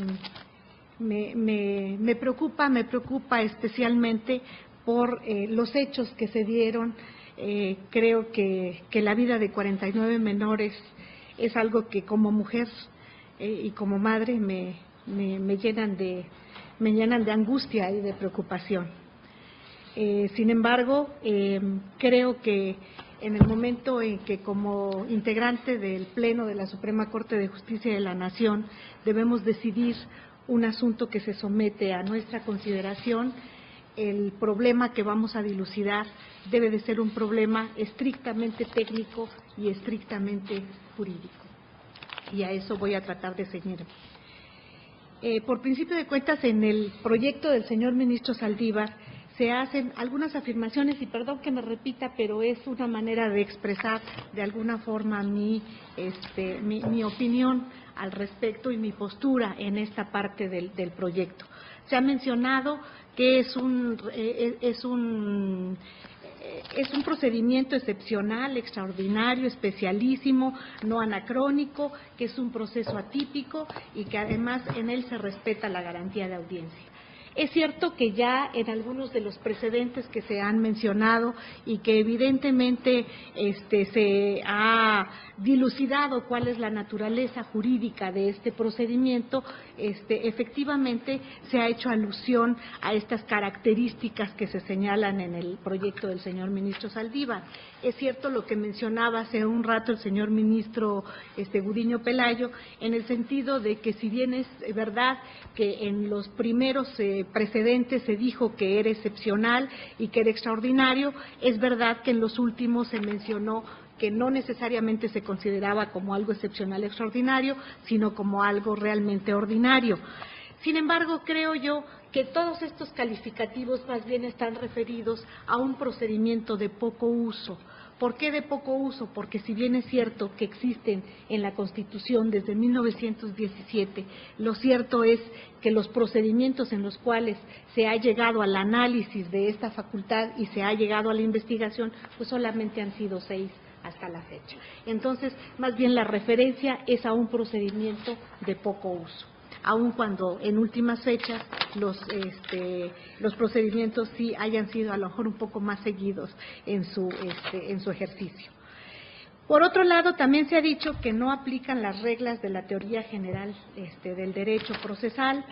me preocupa especialmente por los hechos que se dieron. Creo que la vida de 49 menores es algo que como mujer y como madre me llenan de angustia y de preocupación. Sin embargo, creo que en el momento en que como integrante del Pleno de la Suprema Corte de Justicia de la Nación debemos decidir un asunto que se somete a nuestra consideración, el problema que vamos a dilucidar debe de ser un problema estrictamente técnico y estrictamente jurídico. Y a eso voy a tratar de ceñirme. Por principio de cuentas, en el proyecto del señor ministro Saldívar se hacen algunas afirmaciones, y perdón que me repita, pero es una manera de expresar de alguna forma mi opinión al respecto y mi postura en esta parte del proyecto. Se ha mencionado que es un procedimiento excepcional, extraordinario, especialísimo, no anacrónico, que es un proceso atípico y que además en él se respeta la garantía de audiencia. Es cierto que ya en algunos de los precedentes que se han mencionado y que evidentemente se ha dilucidado cuál es la naturaleza jurídica de este procedimiento, efectivamente se ha hecho alusión a estas características que se señalan en el proyecto del señor ministro Saldívar. Es cierto lo que mencionaba hace un rato el señor ministro Gudiño Pelayo, en el sentido de que si bien es verdad que en los primeros precedentes se dijo que era excepcional y que era extraordinario, es verdad que en los últimos se mencionó que no necesariamente se consideraba como algo excepcional extraordinario, sino como algo realmente ordinario. Sin embargo, creo yo que todos estos calificativos más bien están referidos a un procedimiento de poco uso. ¿Por qué de poco uso? Porque si bien es cierto que existen en la Constitución desde 1917, lo cierto es que los procedimientos en los cuales se ha llegado al análisis de esta facultad y se ha llegado a la investigación, pues solamente han sido 6 hasta la fecha. Entonces, más bien la referencia es a un procedimiento de poco uso, aun cuando en últimas fechas los procedimientos sí hayan sido a lo mejor un poco más seguidos en su ejercicio. Por otro lado, también se ha dicho que no aplican las reglas de la teoría general del derecho procesal,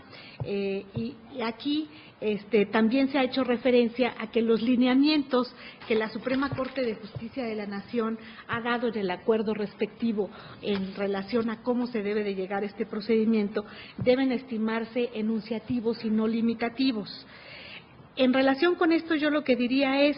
y aquí también se ha hecho referencia a que los lineamientos que la Suprema Corte de Justicia de la Nación ha dado en el acuerdo respectivo en relación a cómo se debe de llegar a este procedimiento deben estimarse enunciativos y no limitativos. En relación con esto, yo lo que diría es,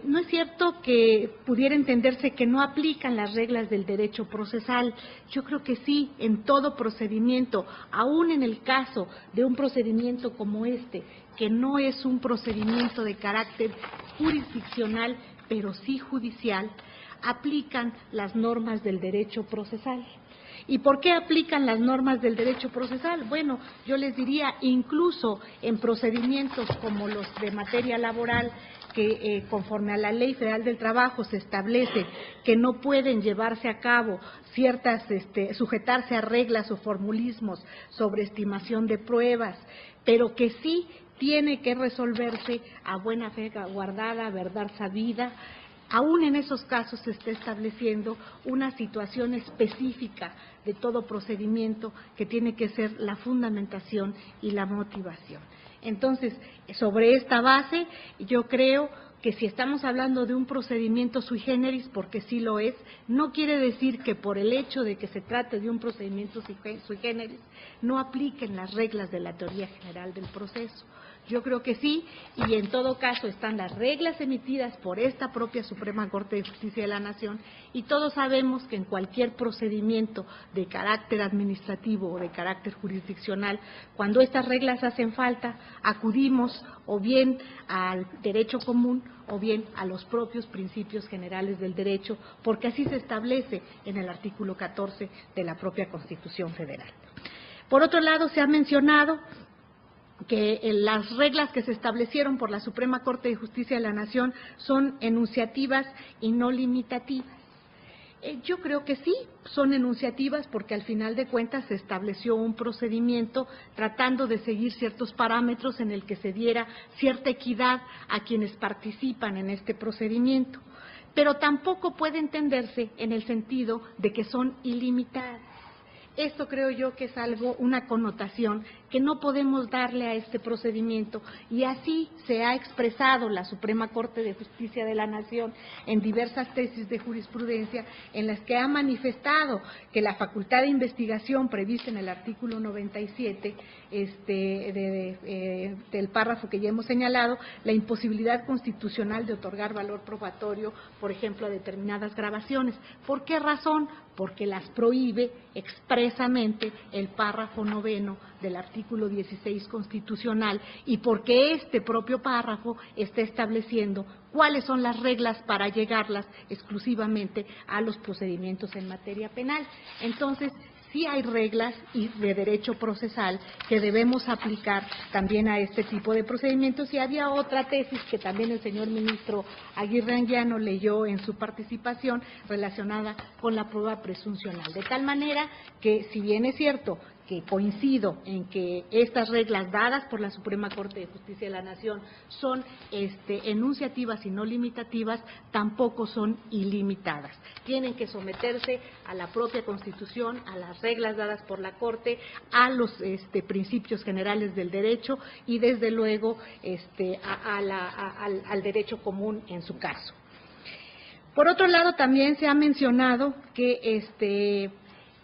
no es cierto que pudiera entenderse que no aplican las reglas del derecho procesal. Yo creo que sí, en todo procedimiento, aún en el caso de un procedimiento como este, que no es un procedimiento de carácter jurisdiccional, pero sí judicial, aplican las normas del derecho procesal. ¿Y por qué aplican las normas del derecho procesal? Bueno, yo les diría, incluso en procedimientos como los de materia laboral, que conforme a la Ley Federal del Trabajo se establece que no pueden llevarse a cabo sujetarse a reglas o formulismos sobre estimación de pruebas, pero que sí tiene que resolverse a buena fe guardada, verdad sabida. Aún en esos casos se está estableciendo una situación específica de todo procedimiento que tiene que ser la fundamentación y la motivación. Entonces, sobre esta base, yo creo que si estamos hablando de un procedimiento sui generis, porque sí lo es, no quiere decir que por el hecho de que se trate de un procedimiento sui generis no apliquen las reglas de la teoría general del proceso. Yo creo que sí, y en todo caso están las reglas emitidas por esta propia Suprema Corte de Justicia de la Nación, y todos sabemos que en cualquier procedimiento de carácter administrativo o de carácter jurisdiccional, cuando estas reglas hacen falta, acudimos o bien al derecho común o bien a los propios principios generales del derecho, porque así se establece en el artículo 14 de la propia Constitución Federal. Por otro lado, se ha mencionado que las reglas que se establecieron por la Suprema Corte de Justicia de la Nación son enunciativas y no limitativas. Yo creo que sí, son enunciativas porque al final de cuentas se estableció un procedimiento tratando de seguir ciertos parámetros en el que se diera cierta equidad a quienes participan en este procedimiento, pero tampoco puede entenderse en el sentido de que son ilimitadas. Esto creo yo que es una connotación que no podemos darle a este procedimiento, y así se ha expresado la Suprema Corte de Justicia de la Nación en diversas tesis de jurisprudencia en las que ha manifestado que la facultad de investigación prevista en el artículo 97 del párrafo que ya hemos señalado, la imposibilidad constitucional de otorgar valor probatorio, por ejemplo, a determinadas grabaciones. ¿Por qué razón? Porque las prohíbe expresamente el párrafo 9 del artículo 16 constitucional, y porque este propio párrafo está estableciendo cuáles son las reglas para llegarlas exclusivamente a los procedimientos en materia penal. Entonces, sí hay reglas de derecho procesal que debemos aplicar también a este tipo de procedimientos, y había otra tesis que también el señor ministro Aguirre Anguiano leyó en su participación relacionada con la prueba presuncional, de tal manera que, si bien es cierto que coincido en que estas reglas dadas por la Suprema Corte de Justicia de la Nación son enunciativas y no limitativas, tampoco son ilimitadas. Tienen que someterse a la propia Constitución, a las reglas dadas por la Corte, a los principios generales del derecho y, desde luego, al derecho común en su caso. Por otro lado, también se ha mencionado que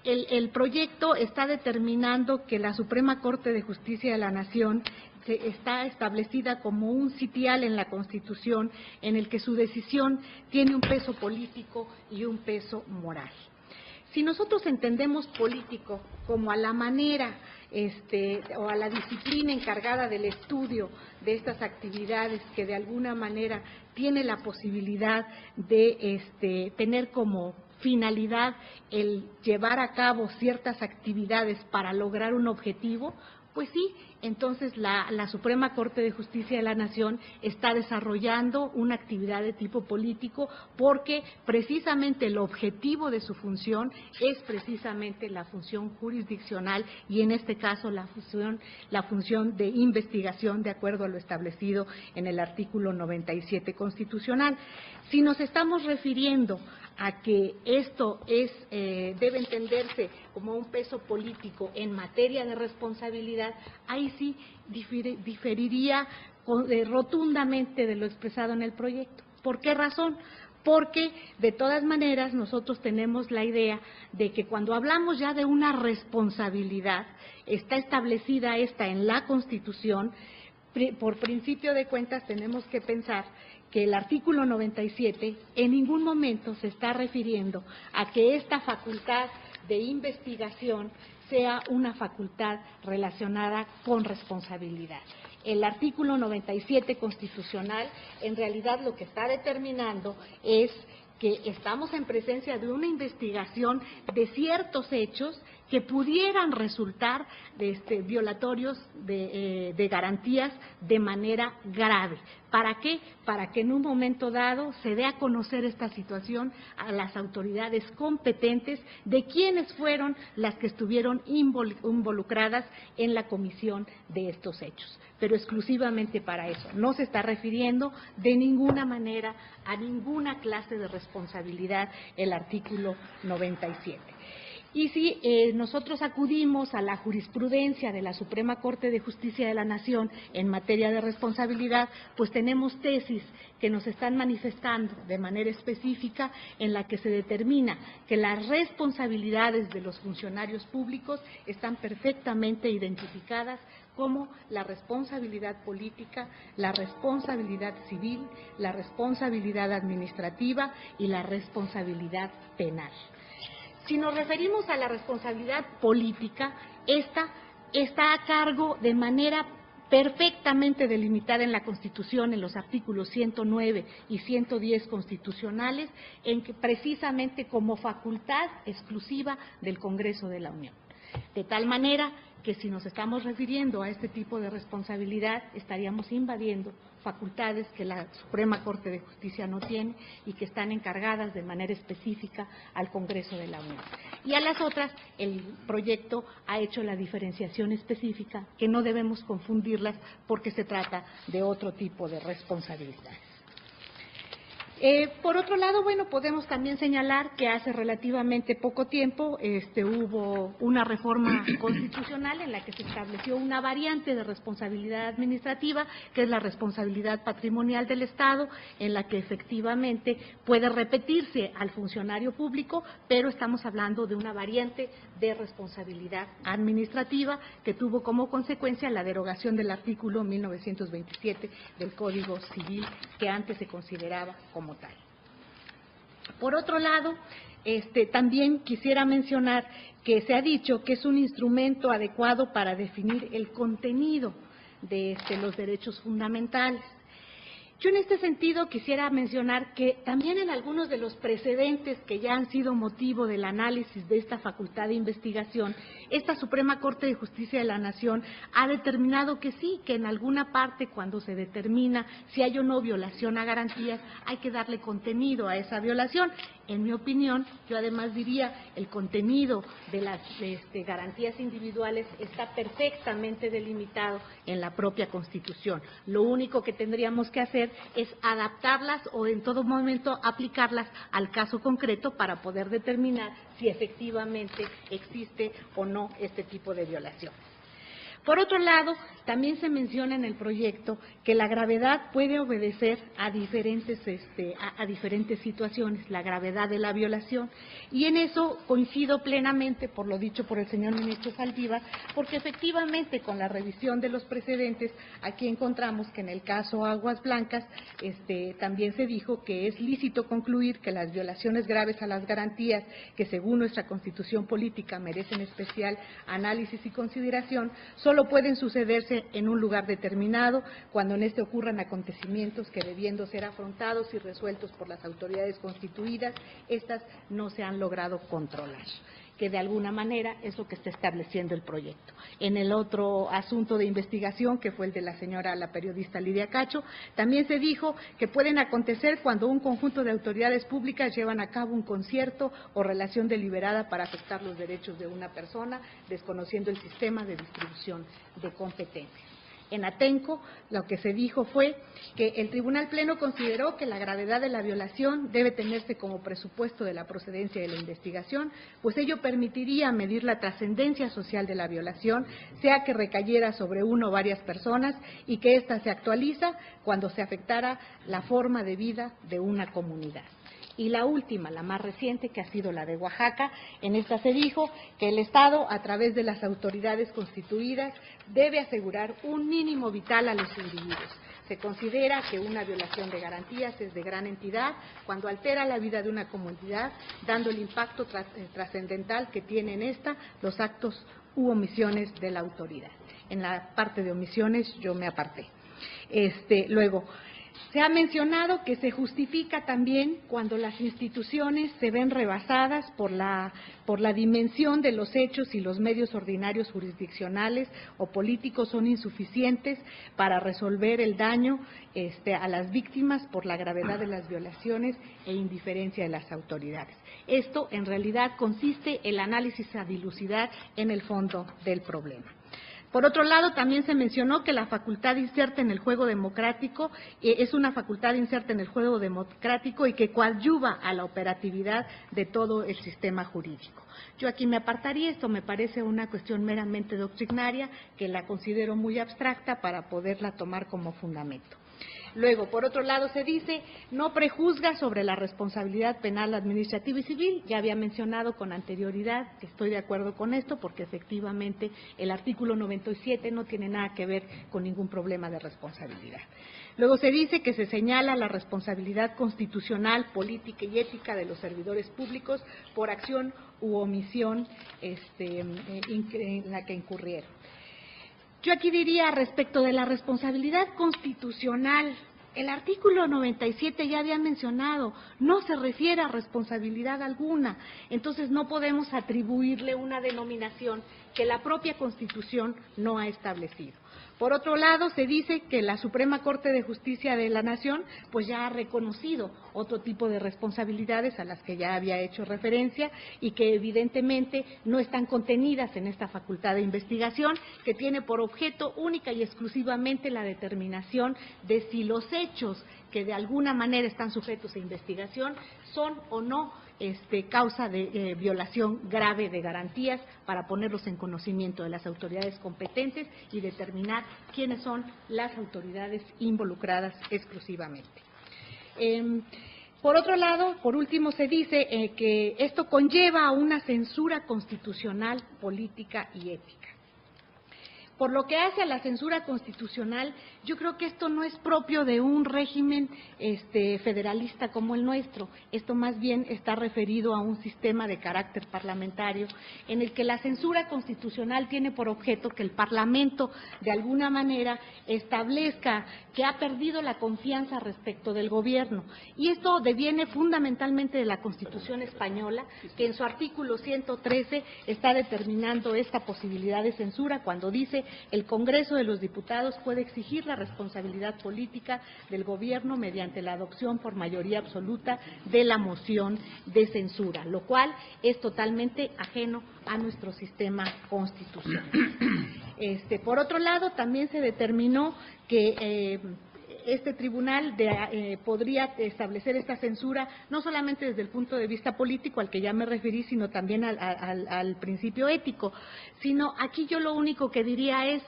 el proyecto está determinando que la Suprema Corte de Justicia de la Nación está establecida como un sitial en la Constitución, en el que su decisión tiene un peso político y un peso moral. Si nosotros entendemos político como a la manera o a la disciplina encargada del estudio de estas actividades, que de alguna manera tiene la posibilidad de tener como finalidad el llevar a cabo ciertas actividades para lograr un objetivo, pues sí, entonces la Suprema Corte de Justicia de la Nación está desarrollando una actividad de tipo político, porque precisamente el objetivo de su función es precisamente la función jurisdiccional, y en este caso la función de investigación, de acuerdo a lo establecido en el artículo 97 constitucional. Si nos estamos refiriendo a que esto debe entenderse como un peso político en materia de responsabilidad, ahí sí diferiría rotundamente de lo expresado en el proyecto. ¿Por qué razón? Porque de todas maneras nosotros tenemos la idea de que cuando hablamos ya de una responsabilidad, está establecida esta en la Constitución. Por principio de cuentas tenemos que pensar que el artículo 97 en ningún momento se está refiriendo a que esta facultad de investigación sea una facultad relacionada con responsabilidad. El artículo 97 constitucional en realidad lo que está determinando es que estamos en presencia de una investigación de ciertos hechos que pudieran resultar violatorios de garantías de manera grave. ¿Para qué? Para que en un momento dado se dé a conocer esta situación a las autoridades competentes de quiénes fueron las que estuvieron involucradas en la comisión de estos hechos, pero exclusivamente para eso. No se está refiriendo de ninguna manera a ninguna clase de responsabilidad el artículo 97. Y si nosotros acudimos a la jurisprudencia de la Suprema Corte de Justicia de la Nación en materia de responsabilidad, pues tenemos tesis que nos están manifestando de manera específica en la que se determina que las responsabilidades de los funcionarios públicos están perfectamente identificadas como la responsabilidad política, la responsabilidad civil, la responsabilidad administrativa y la responsabilidad penal. Si nos referimos a la responsabilidad política, esta está a cargo de manera perfectamente delimitada en la Constitución, en los artículos 109 y 110 constitucionales, en que precisamente como facultad exclusiva del Congreso de la Unión. De tal manera que si nos estamos refiriendo a este tipo de responsabilidad, estaríamos invadiendo facultades que la Suprema Corte de Justicia no tiene y que están encargadas de manera específica al Congreso de la Unión. Y a las otras, el proyecto ha hecho la diferenciación específica, que no debemos confundirlas porque se trata de otro tipo de responsabilidad. Por otro lado, bueno, podemos también señalar que hace relativamente poco tiempo hubo una reforma constitucional en la que se estableció una variante de responsabilidad administrativa, que es la responsabilidad patrimonial del Estado, en la que efectivamente puede repetirse al funcionario público, pero estamos hablando de una variante de responsabilidad administrativa que tuvo como consecuencia la derogación del artículo 1927 del Código Civil, que antes se consideraba como tal. Por otro lado, también quisiera mencionar que se ha dicho que es un instrumento adecuado para definir el contenido de los derechos fundamentales. Yo en este sentido quisiera mencionar que también en algunos de los precedentes que ya han sido motivo del análisis de esta facultad de investigación, esta Suprema Corte de Justicia de la Nación ha determinado que sí, que en alguna parte cuando se determina si hay o no violación a garantías, hay que darle contenido a esa violación. En mi opinión, yo además diría, el contenido de las garantías individuales está perfectamente delimitado en la propia Constitución. Lo único que tendríamos que hacer es adaptarlas o en todo momento aplicarlas al caso concreto para poder determinar si efectivamente existe o no este tipo de violación. Por otro lado, también se menciona en el proyecto que la gravedad puede obedecer a diferentes situaciones, la gravedad de la violación, y en eso coincido plenamente por lo dicho por el señor ministro Saldívar, porque efectivamente con la revisión de los precedentes, aquí encontramos que en el caso Aguas Blancas también se dijo que es lícito concluir que las violaciones graves a las garantías que según nuestra Constitución política merecen especial análisis y consideración, solo pueden sucederse en un lugar determinado cuando en este ocurran acontecimientos que debiendo ser afrontados y resueltos por las autoridades constituidas, estas no se han logrado controlar, que de alguna manera es lo que está estableciendo el proyecto. En el otro asunto de investigación, que fue el de la periodista Lidia Cacho, también se dijo que pueden acontecer cuando un conjunto de autoridades públicas llevan a cabo un concierto o relación deliberada para afectar los derechos de una persona, desconociendo el sistema de distribución de competencias. En Atenco, lo que se dijo fue que el Tribunal Pleno consideró que la gravedad de la violación debe tenerse como presupuesto de la procedencia de la investigación, pues ello permitiría medir la trascendencia social de la violación, sea que recayera sobre una o varias personas y que ésta se actualiza cuando se afectara la forma de vida de una comunidad. Y la última, la más reciente, que ha sido la de Oaxaca, en esta se dijo que el Estado, a través de las autoridades constituidas, debe asegurar un mínimo vital a los individuos. Se considera que una violación de garantías es de gran entidad cuando altera la vida de una comunidad, dando el impacto trascendental que tiene en esta los actos u omisiones de la autoridad. En la parte de omisiones yo me aparté. Luego, Se ha mencionado que se justifica también cuando las instituciones se ven rebasadas por la dimensión de los hechos y los medios ordinarios jurisdiccionales o políticos son insuficientes para resolver el daño a las víctimas por la gravedad de las violaciones e indiferencia de las autoridades. Esto, en realidad, consiste el análisis a dilucidar en el fondo del problema. Por otro lado, también se mencionó que la facultad inserta en el juego democrático es una facultad inserta en el juego democrático y que coadyuva a la operatividad de todo el sistema jurídico. Yo aquí me apartaría, esto me parece una cuestión meramente doctrinaria que la considero muy abstracta para poderla tomar como fundamento. Luego, por otro lado, se dice, no prejuzga sobre la responsabilidad penal, administrativa y civil. Ya había mencionado con anterioridad que estoy de acuerdo con esto, porque efectivamente el artículo 97 no tiene nada que ver con ningún problema de responsabilidad. Luego se dice que se señala la responsabilidad constitucional, política y ética de los servidores públicos por acción u omisión en la que incurrieron. Yo aquí diría respecto de la responsabilidad constitucional, el artículo 97 ya había mencionado, no se refiere a responsabilidad alguna, entonces no podemos atribuirle una denominación que la propia Constitución no ha establecido. Por otro lado, se dice que la Suprema Corte de Justicia de la Nación pues ya ha reconocido otro tipo de responsabilidades a las que ya había hecho referencia y que evidentemente no están contenidas en esta facultad de investigación, que tiene por objeto única y exclusivamente la determinación de si los hechos que de alguna manera están sujetos a investigación son o no causa de violación grave de garantías, para ponerlos en conocimiento de las autoridades competentes y determinar quiénes son las autoridades involucradas exclusivamente. Por otro lado, por último, se dice que esto conlleva a una censura constitucional, política y ética. Por lo que hace a la censura constitucional, yo creo que esto no es propio de un régimen federalista como el nuestro. Esto más bien está referido a un sistema de carácter parlamentario, en el que la censura constitucional tiene por objeto que el Parlamento, de alguna manera, establezca que ha perdido la confianza respecto del gobierno. Y esto deviene fundamentalmente de la Constitución española, que en su artículo 113 está determinando esta posibilidad de censura cuando dice: el Congreso de los Diputados puede exigir la responsabilidad política del gobierno mediante la adopción por mayoría absoluta de la moción de censura, lo cual es totalmente ajeno a nuestro sistema constitucional. Por otro lado, también se determinó que este tribunal podría establecer esta censura no solamente desde el punto de vista político al que ya me referí, sino también al principio ético, sino aquí yo lo único que diría es: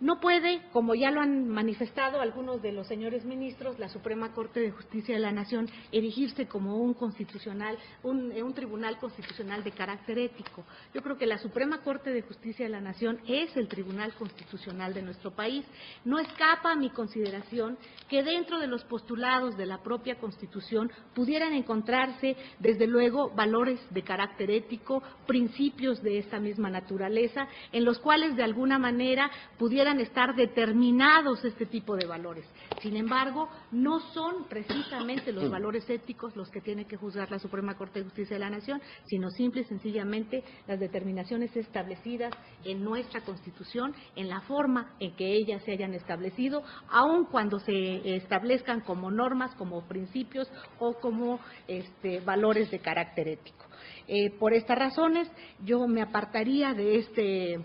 no puede, como ya lo han manifestado algunos de los señores ministros, la Suprema Corte de Justicia de la Nación erigirse como un tribunal constitucional de carácter ético. Yo creo que la Suprema Corte de Justicia de la Nación es el tribunal constitucional de nuestro país. No escapa a mi consideración que dentro de los postulados de la propia Constitución pudieran encontrarse, desde luego, valores de carácter ético, principios de esta misma naturaleza, en los cuales de alguna manera pudieran estar determinados este tipo de valores. Sin embargo, no son precisamente los valores éticos los que tiene que juzgar la Suprema Corte de Justicia de la Nación, sino simple y sencillamente las determinaciones establecidas en nuestra Constitución, en la forma en que ellas se hayan establecido, aun cuando se establezcan como normas, como principios o como valores de carácter ético. Por estas razones, yo me apartaría de este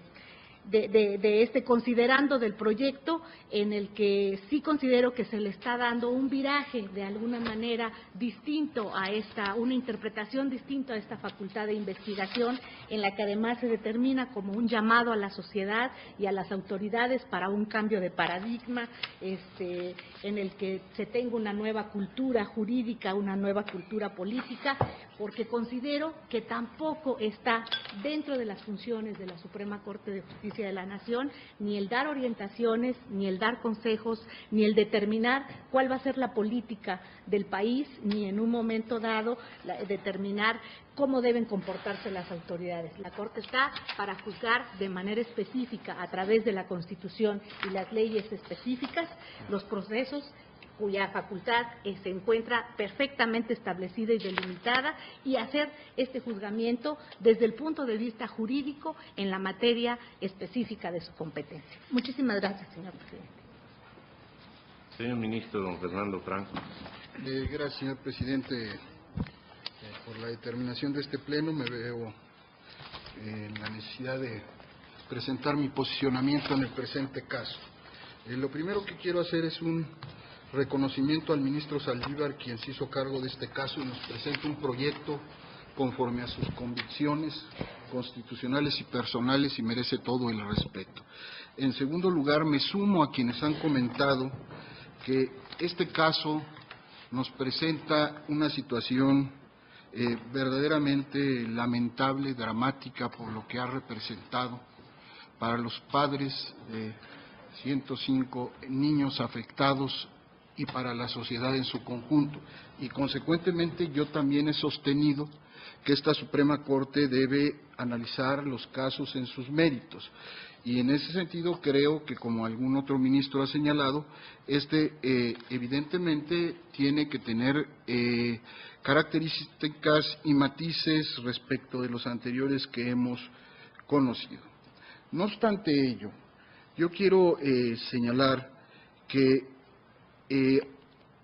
considerando del proyecto, en el que sí considero que se le está dando un viraje de alguna manera distinto a una interpretación distinta a esta facultad de investigación, en la que además se determina como un llamado a la sociedad y a las autoridades para un cambio de paradigma, en el que se tenga una nueva cultura jurídica, una nueva cultura política, porque considero que tampoco está dentro de las funciones de la Suprema Corte de Justicia de la Nación ni el dar orientaciones, ni el dar consejos, ni el determinar cuál va a ser la política del país, ni en un momento dado determinar cómo deben comportarse las autoridades. La Corte está para juzgar de manera específica, a través de la Constitución y las leyes específicas, los procesos cuya facultad se encuentra perfectamente establecida y delimitada, y hacer este juzgamiento desde el punto de vista jurídico en la materia específica de su competencia. Muchísimas gracias, señor presidente. Señor ministro, don Fernando Franco. Gracias, señor presidente. Por la determinación de este pleno me veo en la necesidad de presentar mi posicionamiento en el presente caso. Lo primero que quiero hacer es un reconocimiento al ministro Saldívar, quien se hizo cargo de este caso y nos presenta un proyecto conforme a sus convicciones constitucionales y personales y merece todo el respeto. En segundo lugar, me sumo a quienes han comentado que este caso nos presenta una situación verdaderamente lamentable, dramática, por lo que ha representado para los padres de 105 niños afectados y para la sociedad en su conjunto. Y consecuentemente yo también he sostenido que esta Suprema Corte debe analizar los casos en sus méritos. Y en ese sentido creo que, como algún otro ministro ha señalado, evidentemente tiene que tener características y matices respecto de los anteriores que hemos conocido. No obstante ello, yo quiero señalar que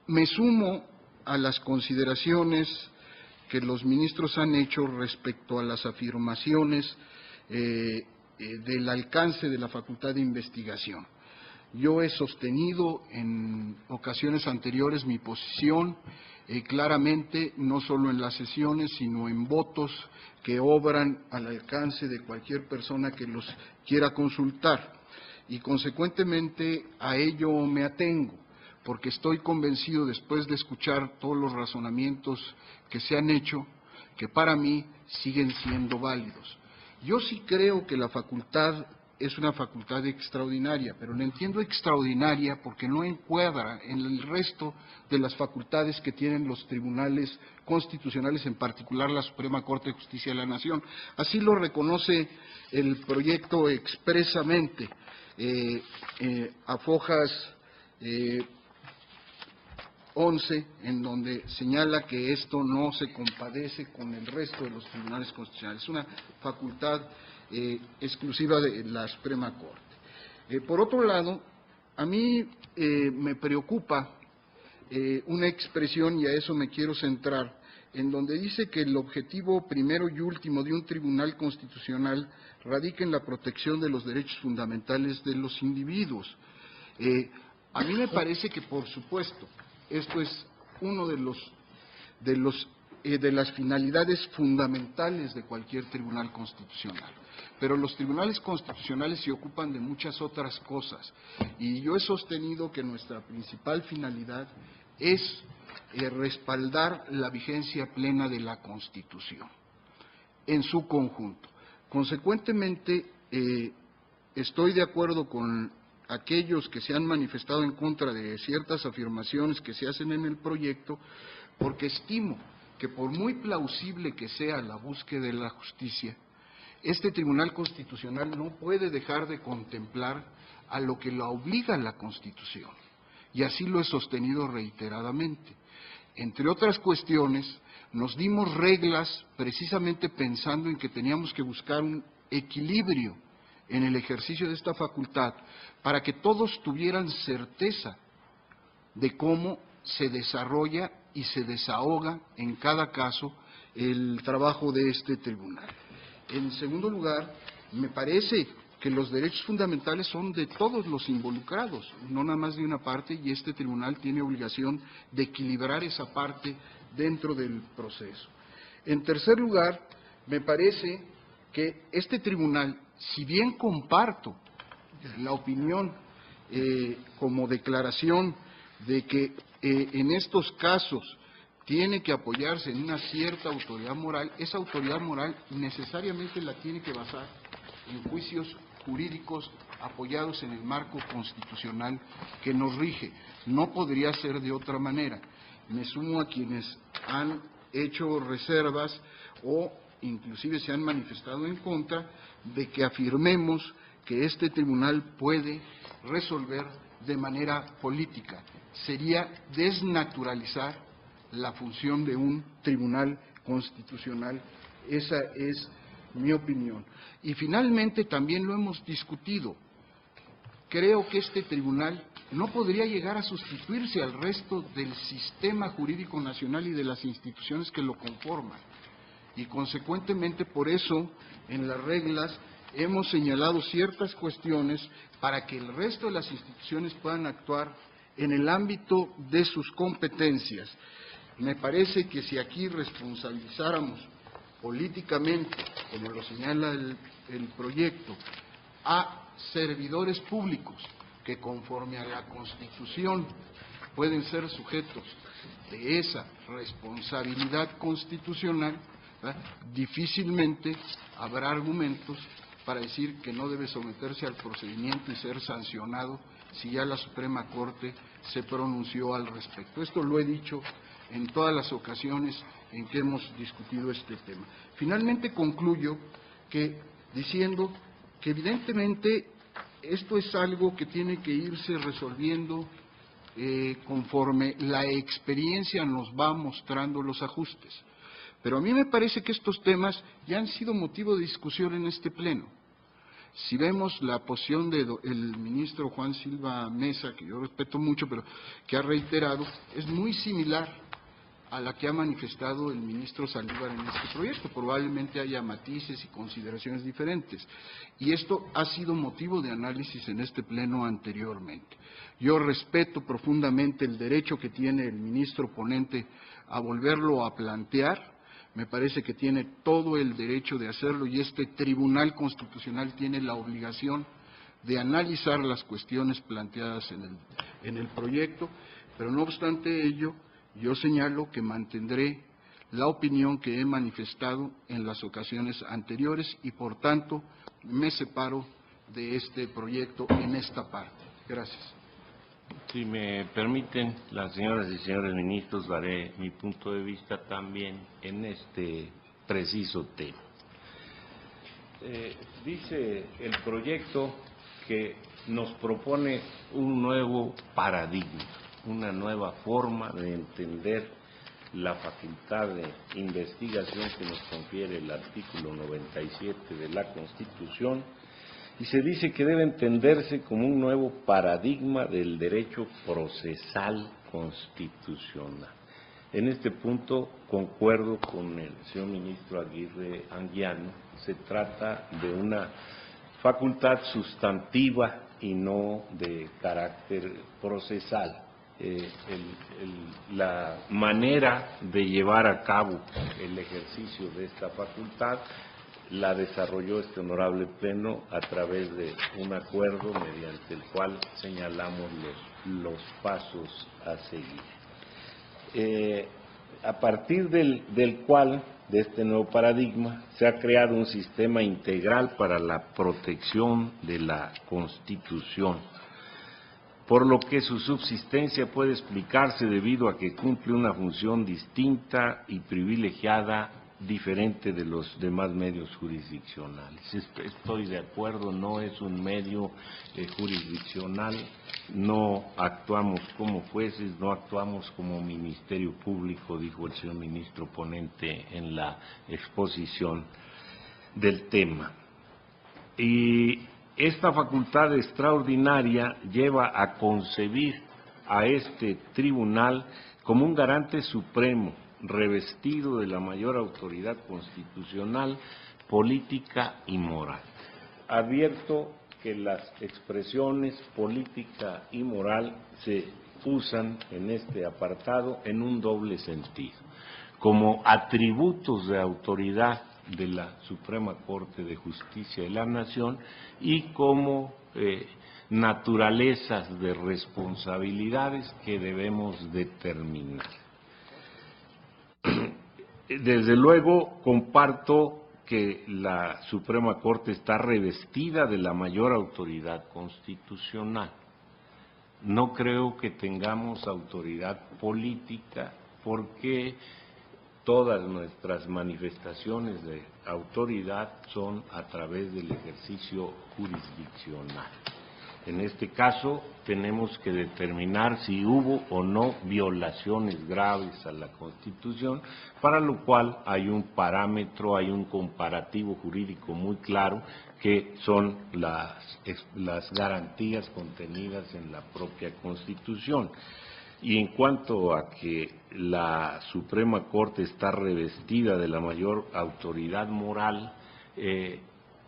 me sumo a las consideraciones que los ministros han hecho respecto a las afirmaciones del alcance de la facultad de investigación. Yo he sostenido en ocasiones anteriores mi posición claramente, no solo en las sesiones, sino en votos que obran al alcance de cualquier persona que los quiera consultar. Y consecuentemente a ello me atengo, porque estoy convencido, después de escuchar todos los razonamientos que se han hecho, que para mí siguen siendo válidos. Yo sí creo que la facultad es una facultad extraordinaria, pero la entiendo extraordinaria porque no encuadra en el resto de las facultades que tienen los tribunales constitucionales, en particular la Suprema Corte de Justicia de la Nación. Así lo reconoce el proyecto expresamente, a fojas 11, en donde señala que esto no se compadece con el resto de los tribunales constitucionales. Es una facultad exclusiva de la Suprema Corte. Por otro lado, a mí me preocupa una expresión, y a eso me quiero centrar, en donde dice que el objetivo primero y último de un tribunal constitucional radica en la protección de los derechos fundamentales de los individuos. A mí me parece que, por supuesto, esto es uno de las finalidades fundamentales de cualquier tribunal constitucional. Pero los tribunales constitucionales se ocupan de muchas otras cosas, y yo he sostenido que nuestra principal finalidad es respaldar la vigencia plena de la Constitución en su conjunto. Consecuentemente, estoy de acuerdo con aquellos que se han manifestado en contra de ciertas afirmaciones que se hacen en el proyecto, porque estimo que, por muy plausible que sea la búsqueda de la justicia, este Tribunal Constitucional no puede dejar de contemplar a lo que la obliga la Constitución, y así lo he sostenido reiteradamente. Entre otras cuestiones, nos dimos reglas precisamente pensando en que teníamos que buscar un equilibrio en el ejercicio de esta facultad para que todos tuvieran certeza de cómo se desarrolla y se desahoga en cada caso el trabajo de este tribunal. En segundo lugar, me parece que los derechos fundamentales son de todos los involucrados, no nada más de una parte, y este tribunal tiene obligación de equilibrar esa parte dentro del proceso. En tercer lugar, me parece que este tribunal, si bien comparto la opinión como declaración de que en estos casos tiene que apoyarse en una cierta autoridad moral, esa autoridad moral necesariamente la tiene que basar en juicios jurídicos apoyados en el marco constitucional que nos rige. No podría ser de otra manera. Me sumo a quienes han hecho reservas o inclusive se han manifestado en contra de que afirmemos que este tribunal puede resolver de manera política. Sería desnaturalizar la función de un tribunal constitucional. Esa es mi opinión. Y finalmente también lo hemos discutido. Creo que este tribunal no podría llegar a sustituirse al resto del sistema jurídico nacional y de las instituciones que lo conforman. Y consecuentemente por eso en las reglas hemos señalado ciertas cuestiones para que el resto de las instituciones puedan actuar en el ámbito de sus competencias. Me parece que si aquí responsabilizáramos políticamente, como lo señala el proyecto, a servidores públicos que conforme a la Constitución pueden ser sujetos de esa responsabilidad constitucional, ¿verdad?, difícilmente habrá argumentos para decir que no debe someterse al procedimiento y ser sancionado si ya la Suprema Corte se pronunció al respecto. Esto lo he dicho en todas las ocasiones en que hemos discutido este tema. Finalmente concluyo diciendo que evidentemente esto es algo que tiene que irse resolviendo conforme la experiencia nos va mostrando los ajustes. Pero a mí me parece que estos temas ya han sido motivo de discusión en este Pleno. Si vemos la posición del ministro Juan Silva Mesa, que yo respeto mucho, pero que ha reiterado, es muy similar a la que ha manifestado el ministro Saldívar en este proyecto. Probablemente haya matices y consideraciones diferentes. Y esto ha sido motivo de análisis en este Pleno anteriormente. Yo respeto profundamente el derecho que tiene el ministro ponente a volverlo a plantear. Me parece que tiene todo el derecho de hacerlo y este Tribunal Constitucional tiene la obligación de analizar las cuestiones planteadas en el proyecto, pero no obstante ello, yo señalo que mantendré la opinión que he manifestado en las ocasiones anteriores y, por tanto, me separo de este proyecto en esta parte. Gracias. Si me permiten, las señoras y señores ministros, daré mi punto de vista también en este preciso tema. Dice el proyecto que nos propone un nuevo paradigma, una nueva forma de entender la facultad de investigación que nos confiere el artículo 97 de la Constitución, y se dice que debe entenderse como un nuevo paradigma del derecho procesal constitucional. En este punto concuerdo con el señor ministro Aguirre Anguiano. Se trata de una facultad sustantiva y no de carácter procesal. La manera de llevar a cabo el ejercicio de esta facultad la desarrolló este honorable Pleno a través de un acuerdo mediante el cual señalamos los pasos a seguir. A partir del cual, de este nuevo paradigma, se ha creado un sistema integral para la protección de la Constitución, por lo que su subsistencia puede explicarse debido a que cumple una función distinta y privilegiada, diferente de los demás medios jurisdiccionales. Estoy de acuerdo, no es un medio jurisdiccional, no actuamos como jueces, no actuamos como Ministerio Público, dijo el señor ministro ponente en la exposición del tema. Y esta facultad extraordinaria lleva a concebir a este tribunal como un garante supremo, revestido de la mayor autoridad constitucional, política y moral. Advierto que las expresiones política y moral se usan en este apartado en un doble sentido, como atributos de autoridad de la Suprema Corte de Justicia de la Nación y como naturalezas de responsabilidades que debemos determinar. Desde luego comparto que la Suprema Corte está revestida de la mayor autoridad constitucional. No creo que tengamos autoridad política porque todas nuestras manifestaciones de autoridad son a través del ejercicio jurisdiccional. En este caso, tenemos que determinar si hubo o no violaciones graves a la Constitución, para lo cual hay un parámetro, hay un comparativo jurídico muy claro, que son las garantías contenidas en la propia Constitución. Y en cuanto a que la Suprema Corte está revestida de la mayor autoridad moral,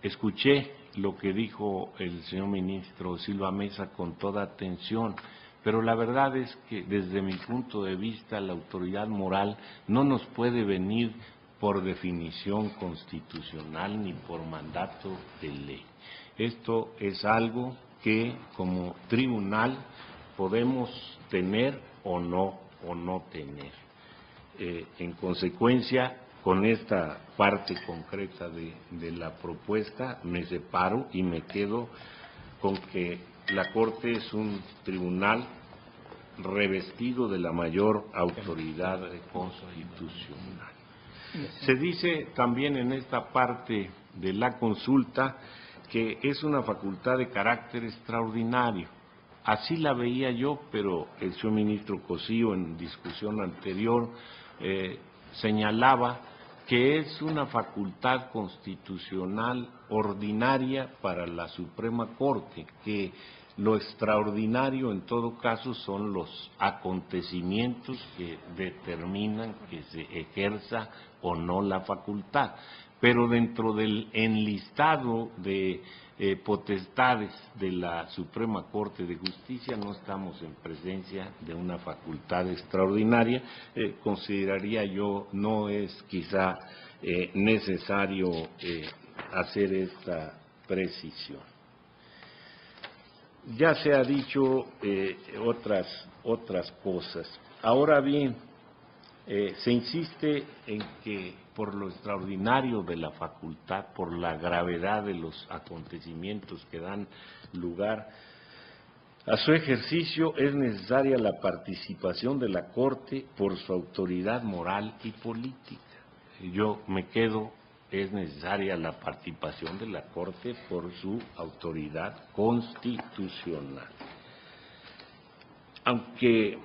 escuché lo que dijo el señor ministro Silva Mesa con toda atención, pero la verdad es que desde mi punto de vista la autoridad moral no nos puede venir por definición constitucional ni por mandato de ley. Esto es algo que como tribunal podemos tener o no tener. En consecuencia, con esta parte concreta de la propuesta me separo y me quedo con que la Corte es un tribunal revestido de la mayor autoridad constitucional. Se dice también en esta parte de la consulta que es una facultad de carácter extraordinario. Así la veía yo, pero el señor ministro Cosío en discusión anterior señalaba que es una facultad constitucional ordinaria para la Suprema Corte, que lo extraordinario en todo caso son los acontecimientos que determinan que se ejerza o no la facultad. Pero dentro del enlistado de potestades de la Suprema Corte de Justicia no estamos en presencia de una facultad extraordinaria. Consideraría yo no es quizá necesario hacer esta precisión. Ya se ha dicho otras cosas. Ahora bien, se insiste en que por lo extraordinario de la facultad, por la gravedad de los acontecimientos que dan lugar a su ejercicio, es necesaria la participación de la Corte por su autoridad moral y política. Yo me quedo, es necesaria la participación de la Corte por su autoridad constitucional. Aunque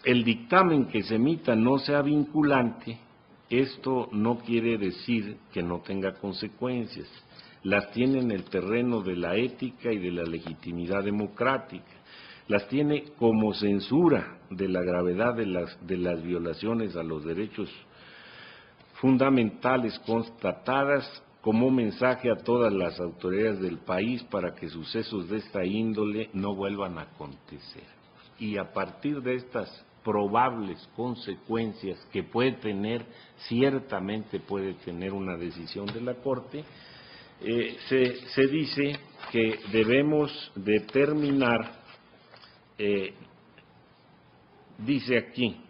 el dictamen que se emita no sea vinculante, esto no quiere decir que no tenga consecuencias. Las tiene en el terreno de la ética y de la legitimidad democrática. Las tiene como censura de la gravedad de las violaciones a los derechos fundamentales constatadas, como mensaje a todas las autoridades del país para que sucesos de esta índole no vuelvan a acontecer. Y a partir de estas probables consecuencias que puede tener, ciertamente puede tener una decisión de la Corte, se dice que debemos determinar, dice aquí,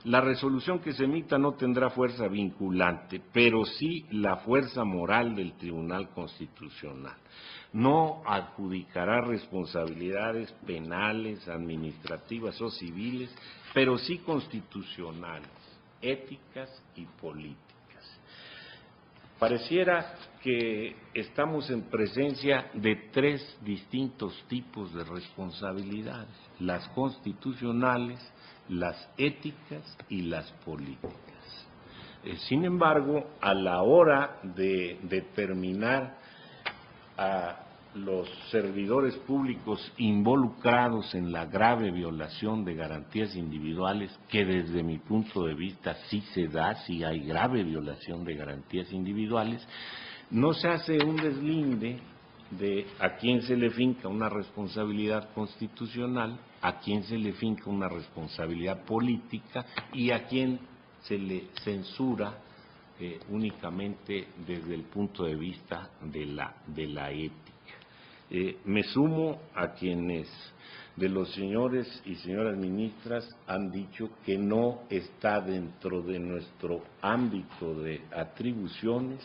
la resolución que se emita no tendrá fuerza vinculante, pero sí la fuerza moral del Tribunal Constitucional. No adjudicará responsabilidades penales, administrativas o civiles, pero sí constitucionales, éticas y políticas. Pareciera que estamos en presencia de tres distintos tipos de responsabilidades: las constitucionales, las éticas y las políticas. Sin embargo, a la hora de determinar a los servidores públicos involucrados en la grave violación de garantías individuales, que desde mi punto de vista sí se da, sí hay grave violación de garantías individuales, no se hace un deslinde de a quién se le finca una responsabilidad constitucional, a quién se le finca una responsabilidad política y a quién se le censura únicamente desde el punto de vista de la ética. Me sumo a quienes de los señores y señoras ministras han dicho que no está dentro de nuestro ámbito de atribuciones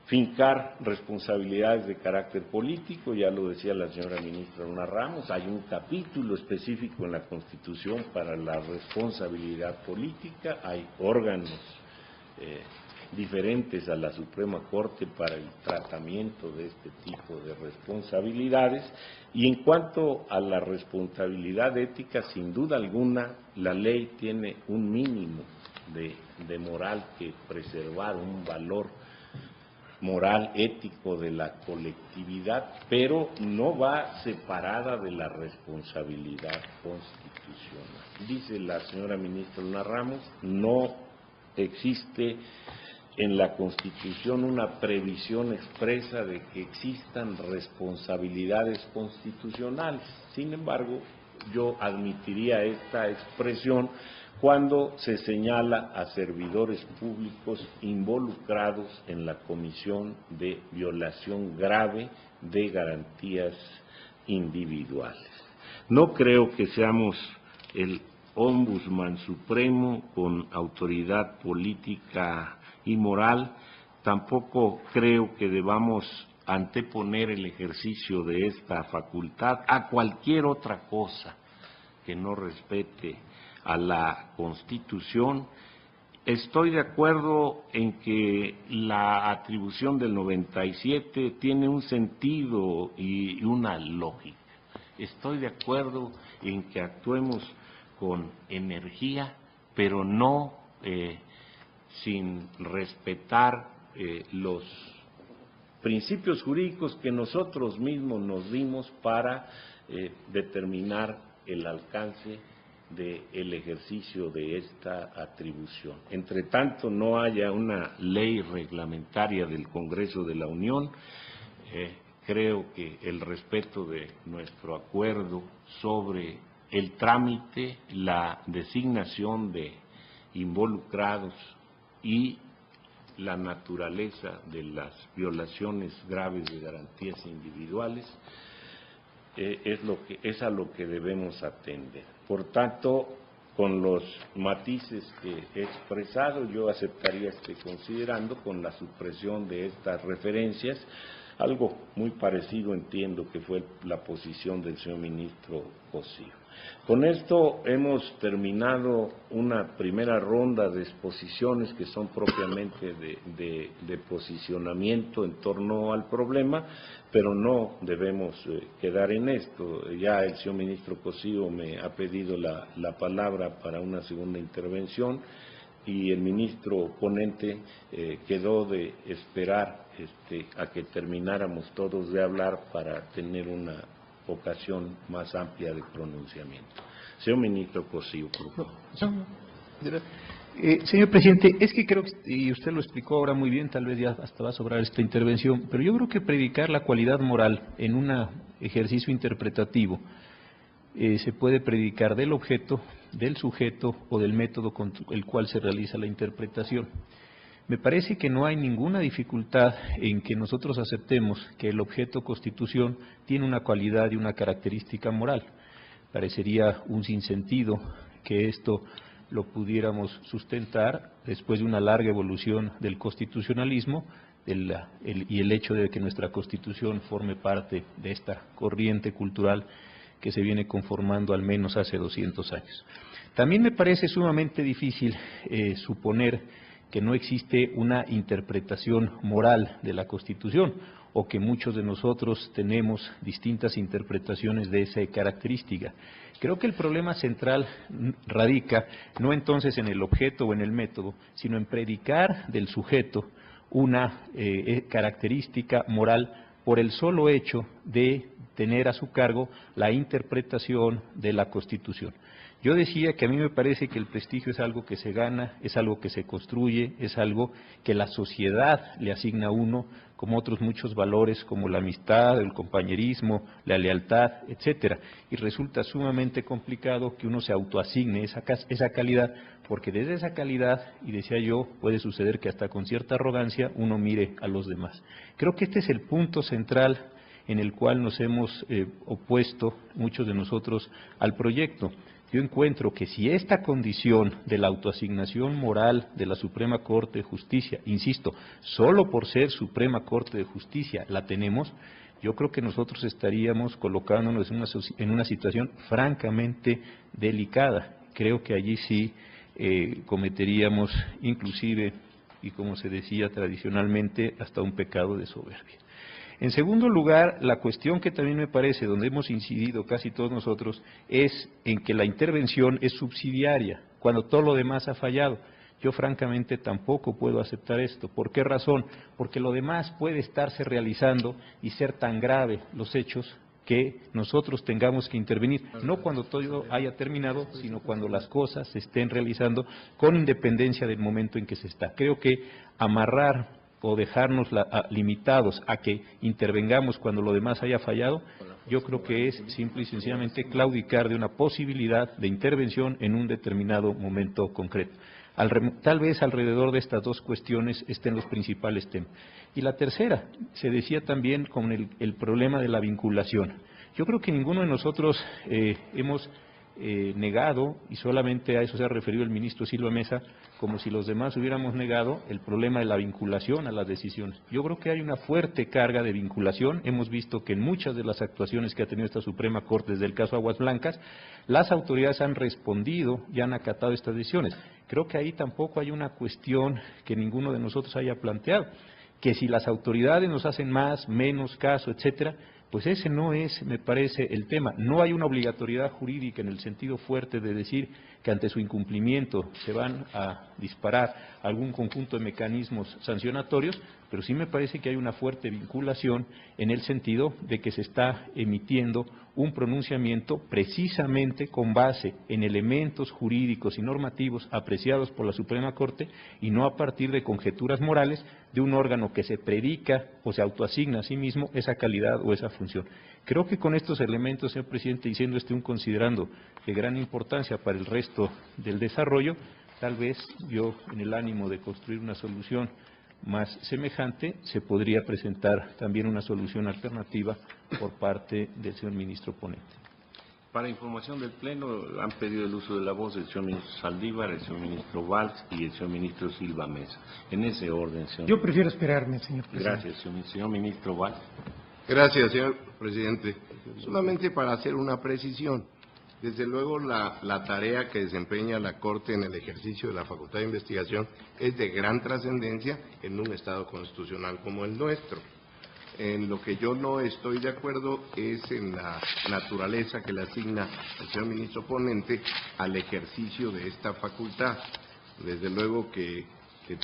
fincar responsabilidades de carácter político. Ya lo decía la señora ministra Luna Ramos, hay un capítulo específico en la Constitución para la responsabilidad política, hay órganos diferentes a la Suprema Corte para el tratamiento de este tipo de responsabilidades. Y en cuanto a la responsabilidad ética, sin duda alguna, la ley tiene un mínimo de moral que preservar, un valor moral, ético de la colectividad, pero no va separada de la responsabilidad constitucional. Dice la señora ministra Luna Ramos, no existe en la Constitución una previsión expresa de que existan responsabilidades constitucionales. Sin embargo, yo admitiría esta expresión cuando se señala a servidores públicos involucrados en la comisión de violación grave de garantías individuales. No creo que seamos el Ombudsman Supremo con autoridad política y moral, tampoco creo que debamos anteponer el ejercicio de esta facultad a cualquier otra cosa que no respete a la Constitución. Estoy de acuerdo en que la atribución del 97 tiene un sentido y una lógica. Estoy de acuerdo en que actuemos con energía, pero no sin respetar los principios jurídicos que nosotros mismos nos dimos para determinar el alcance del ejercicio de esta atribución. Entre tanto, no haya una ley reglamentaria del Congreso de la Unión, creo que el respeto de nuestro acuerdo sobre el trámite, la designación de involucrados y la naturaleza de las violaciones graves de garantías individuales es a lo que debemos atender. Por tanto, con los matices que he expresado, yo aceptaría considerando con la supresión de estas referencias, algo muy parecido entiendo que fue la posición del señor ministro Cosío. Con esto hemos terminado una primera ronda de exposiciones que son propiamente de posicionamiento en torno al problema, pero no debemos quedar en esto. Ya el señor ministro Cosío me ha pedido la palabra para una segunda intervención y el ministro ponente quedó de esperar a que termináramos todos de hablar para tener una ocasión más amplia de pronunciamiento. Señor ministro Cosío, por favor. Señor presidente, es que creo que, y usted lo explicó ahora muy bien, tal vez ya hasta va a sobrar esta intervención, pero yo creo que predicar la cualidad moral en un ejercicio interpretativo se puede predicar del objeto, del sujeto o del método con el cual se realiza la interpretación. Me parece que no hay ninguna dificultad en que nosotros aceptemos que el objeto Constitución tiene una cualidad y una característica moral. Parecería un sinsentido que esto lo pudiéramos sustentar después de una larga evolución del constitucionalismo y el hecho de que nuestra Constitución forme parte de esta corriente cultural que se viene conformando al menos hace 200 años. También me parece sumamente difícil suponer que no existe una interpretación moral de la Constitución o que muchos de nosotros tenemos distintas interpretaciones de esa característica. Creo que el problema central radica no entonces en el objeto o en el método, sino en predicar del sujeto una característica moral por el solo hecho de tener a su cargo la interpretación de la Constitución. Yo decía que a mí me parece que el prestigio es algo que se gana, es algo que se construye, es algo que la sociedad le asigna a uno, como otros muchos valores como la amistad, el compañerismo, la lealtad, etcétera. Y resulta sumamente complicado que uno se autoasigne esa calidad, porque desde esa calidad, y decía yo, puede suceder que hasta con cierta arrogancia uno mire a los demás. Creo que este es el punto central en el cual nos hemos opuesto muchos de nosotros al proyecto. Yo encuentro que si esta condición de la autoasignación moral de la Suprema Corte de Justicia, insisto, solo por ser Suprema Corte de Justicia la tenemos, yo creo que nosotros estaríamos colocándonos en una situación francamente delicada. Creo que allí sí cometeríamos inclusive y, como se decía tradicionalmente, hasta un pecado de soberbia. En segundo lugar, la cuestión que también me parece, donde hemos incidido casi todos nosotros, es en que la intervención es subsidiaria, cuando todo lo demás ha fallado. Yo francamente tampoco puedo aceptar esto. ¿Por qué razón? Porque lo demás puede estarse realizando y ser tan grave los hechos que nosotros tengamos que intervenir, no cuando todo haya terminado, sino cuando las cosas se estén realizando con independencia del momento en que se está. Creo que amarrar o dejarnos limitados a que intervengamos cuando lo demás haya fallado, yo creo que es simple y sencillamente claudicar de una posibilidad de intervención en un determinado momento concreto. Tal vez alrededor de estas dos cuestiones estén los principales temas. Y la tercera, se decía también con el problema de la vinculación. Yo creo que ninguno de nosotros hemos negado, y solamente a eso se ha referido el ministro Silva Mesa, como si los demás hubiéramos negado el problema de la vinculación a las decisiones. Yo creo que hay una fuerte carga de vinculación. Hemos visto que en muchas de las actuaciones que ha tenido esta Suprema Corte desde el caso Aguas Blancas, las autoridades han respondido y han acatado estas decisiones. Creo que ahí tampoco hay una cuestión que ninguno de nosotros haya planteado, que si las autoridades nos hacen más, menos caso, etcétera, pues ese no es, me parece, el tema. No hay una obligatoriedad jurídica en el sentido fuerte de decir que ante su incumplimiento se van a disparar algún conjunto de mecanismos sancionatorios, pero sí me parece que hay una fuerte vinculación en el sentido de que se está emitiendo un pronunciamiento precisamente con base en elementos jurídicos y normativos apreciados por la Suprema Corte y no a partir de conjeturas morales de un órgano que se predica o se autoasigna a sí mismo esa calidad o esa función. Creo que con estos elementos, señor presidente, y siendo un considerando de gran importancia para el resto del desarrollo, tal vez yo, en el ánimo de construir una solución más semejante, se podría presentar también una solución alternativa por parte del señor ministro ponente. Para información del Pleno, han pedido el uso de la voz el señor ministro Saldívar, el señor ministro Valls y el señor ministro Silva Mesa. En ese orden, señor. Yo prefiero esperarme, señor presidente. Gracias, señor ministro Valls. Gracias, señor presidente. Solamente para hacer una precisión. Desde luego, la tarea que desempeña la Corte en el ejercicio de la facultad de investigación es de gran trascendencia en un Estado constitucional como el nuestro. En lo que yo no estoy de acuerdo es en la naturaleza que le asigna el señor ministro ponente al ejercicio de esta facultad. Desde luego que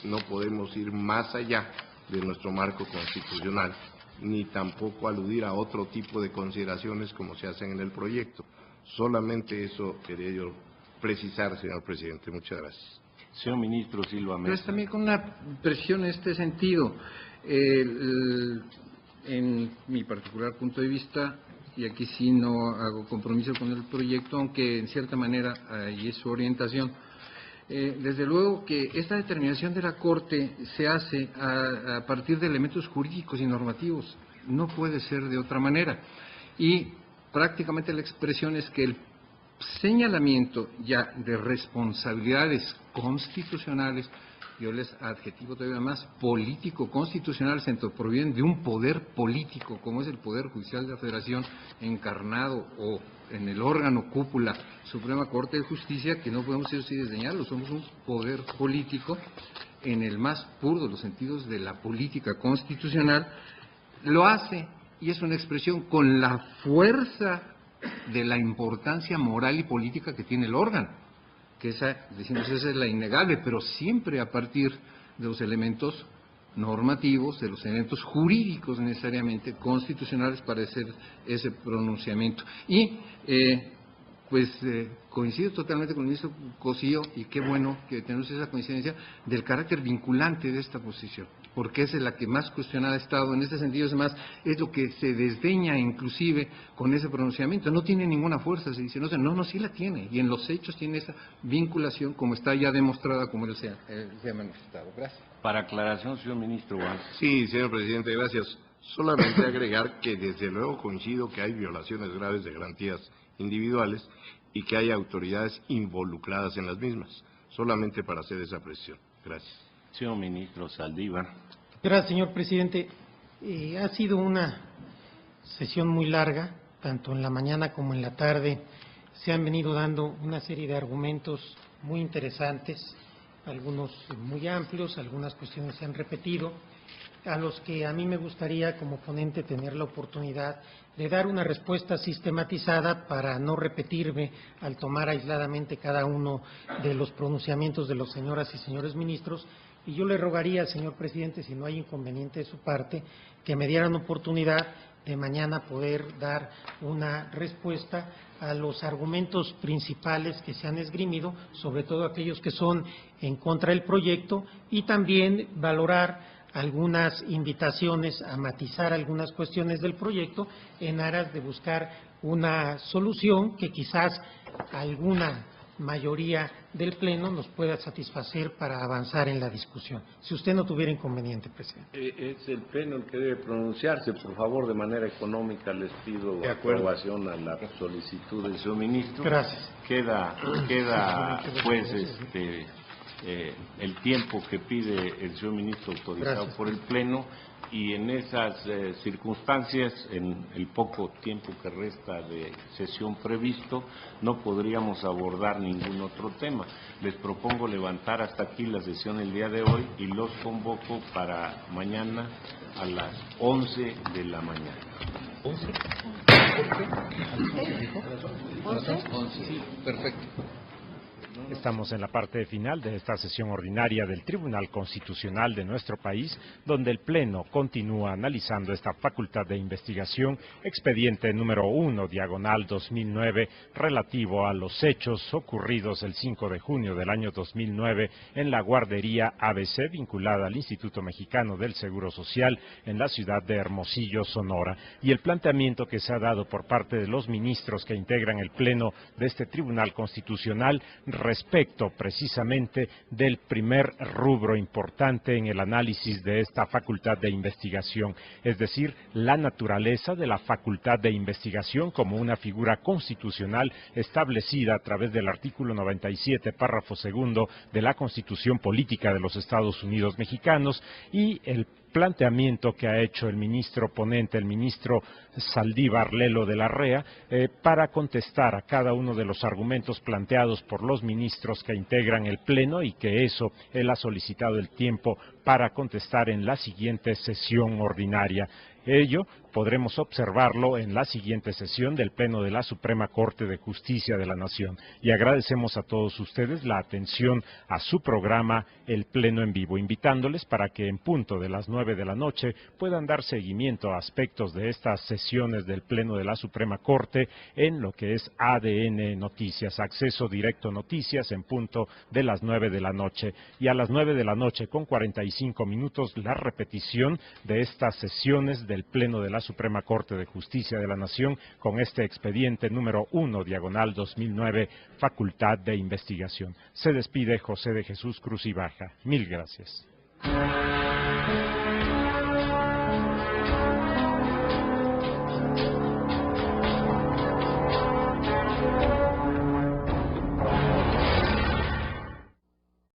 no podemos ir más allá de nuestro marco constitucional, ni tampoco aludir a otro tipo de consideraciones como se hacen en el proyecto. Solamente eso quería yo precisar, señor presidente. Muchas gracias. Señor ministro Silva Mesa. Pues también con una presión en este sentido. En mi particular punto de vista, y aquí sí no hago compromiso con el proyecto, aunque en cierta manera ahí es su orientación, desde luego que esta determinación de la Corte se hace a partir de elementos jurídicos y normativos. No puede ser de otra manera. Y prácticamente la expresión es que el señalamiento ya de responsabilidades constitucionales, yo les adjetivo todavía más, político-constitucionales, se provienen de un poder político, como es el Poder Judicial de la Federación, encarnado o en el órgano cúpula Suprema Corte de Justicia, que no podemos ir así desdeñarlo, somos un poder político en el más puro de los sentidos de la política constitucional, lo hace y es una expresión con la fuerza de la importancia moral y política que tiene el órgano, que esa, decimos, esa es la innegable, pero siempre a partir de los elementos normativos, de los elementos jurídicos necesariamente, constitucionales para hacer ese pronunciamiento. Y coincido totalmente con el ministro Cosío, y qué bueno que tenemos esa coincidencia del carácter vinculante de esta posición, porque es la que más cuestionada ha estado. En este sentido, además, es lo que se desdeña inclusive con ese pronunciamiento. No tiene ninguna fuerza, se dice, no, sí la tiene, y en los hechos tiene esa vinculación como está ya demostrada, como él se ha manifestado. Gracias. Para aclaración, señor ministro Valls. Sí, señor presidente, gracias. Solamente agregar que desde luego coincido que hay violaciones graves de garantías individuales y que hay autoridades involucradas en las mismas. Solamente para hacer esa precisión. Gracias. Señor ministro Saldívar. Gracias, señor presidente. Ha sido una sesión muy larga, tanto en la mañana como en la tarde. Se han venido dando una serie de argumentos muy interesantes algunos muy amplios, algunas cuestiones se han repetido, a los que a mí me gustaría como ponente tener la oportunidad de dar una respuesta sistematizada para no repetirme al tomar aisladamente cada uno de los pronunciamientos de los señoras y señores ministros, y yo le rogaría al señor presidente, si no hay inconveniente de su parte, que me dieran oportunidad de mañana poder dar una respuesta a los argumentos principales que se han esgrimido, sobre todo aquellos que son en contra del proyecto, y también valorar algunas invitaciones a matizar algunas cuestiones del proyecto en aras de buscar una solución que quizás alguna mayoría del Pleno nos pueda satisfacer para avanzar en la discusión. Si usted no tuviera inconveniente, presidente. Es el Pleno el que debe pronunciarse. Por favor, de manera económica, les pido aprobación a la solicitud del señor ministro. Gracias. Queda pues el tiempo que pide el señor ministro autorizado Gracias. por el Pleno, y en esas circunstancias, en el poco tiempo que resta de sesión previsto, no podríamos abordar ningún otro tema. Les propongo levantar hasta aquí la sesión el día de hoy y los convoco para mañana a las 11 de la mañana. ¿11? Sí, perfecto. Estamos en la parte final de esta sesión ordinaria del Tribunal Constitucional de nuestro país, donde el Pleno continúa analizando esta facultad de investigación, expediente número 1, diagonal 2009, relativo a los hechos ocurridos el 5 de junio del año 2009 en la guardería ABC, vinculada al Instituto Mexicano del Seguro Social en la ciudad de Hermosillo, Sonora, y el planteamiento que se ha dado por parte de los ministros que integran el Pleno de este Tribunal Constitucional respecto precisamente del primer rubro importante en el análisis de esta facultad de investigación, es decir, la naturaleza de la facultad de investigación como una figura constitucional establecida a través del artículo 97, párrafo segundo de la Constitución Política de los Estados Unidos Mexicanos, y el planteamiento que ha hecho el ministro ponente, el ministro Saldívar Lelo de la REA, para contestar a cada uno de los argumentos planteados por los ministros que integran el Pleno, y que eso él ha solicitado el tiempo para contestar en la siguiente sesión ordinaria. Ello podremos observarlo en la siguiente sesión del Pleno de la Suprema Corte de Justicia de la Nación. Y agradecemos a todos ustedes la atención a su programa El Pleno en Vivo, invitándoles para que en punto de las 9 de la noche puedan dar seguimiento a aspectos de estas sesiones del Pleno de la Suprema Corte en lo que es ADN Noticias, Acceso Directo Noticias, en punto de las 9 de la noche. Y a las 9 de la noche con 45 minutos la repetición de estas sesiones del Pleno de la Suprema Corte de Justicia de la Nación con este expediente número 1, diagonal 2009, facultad de investigación. Se despide José de Jesús Cruz y Baja. Mil gracias.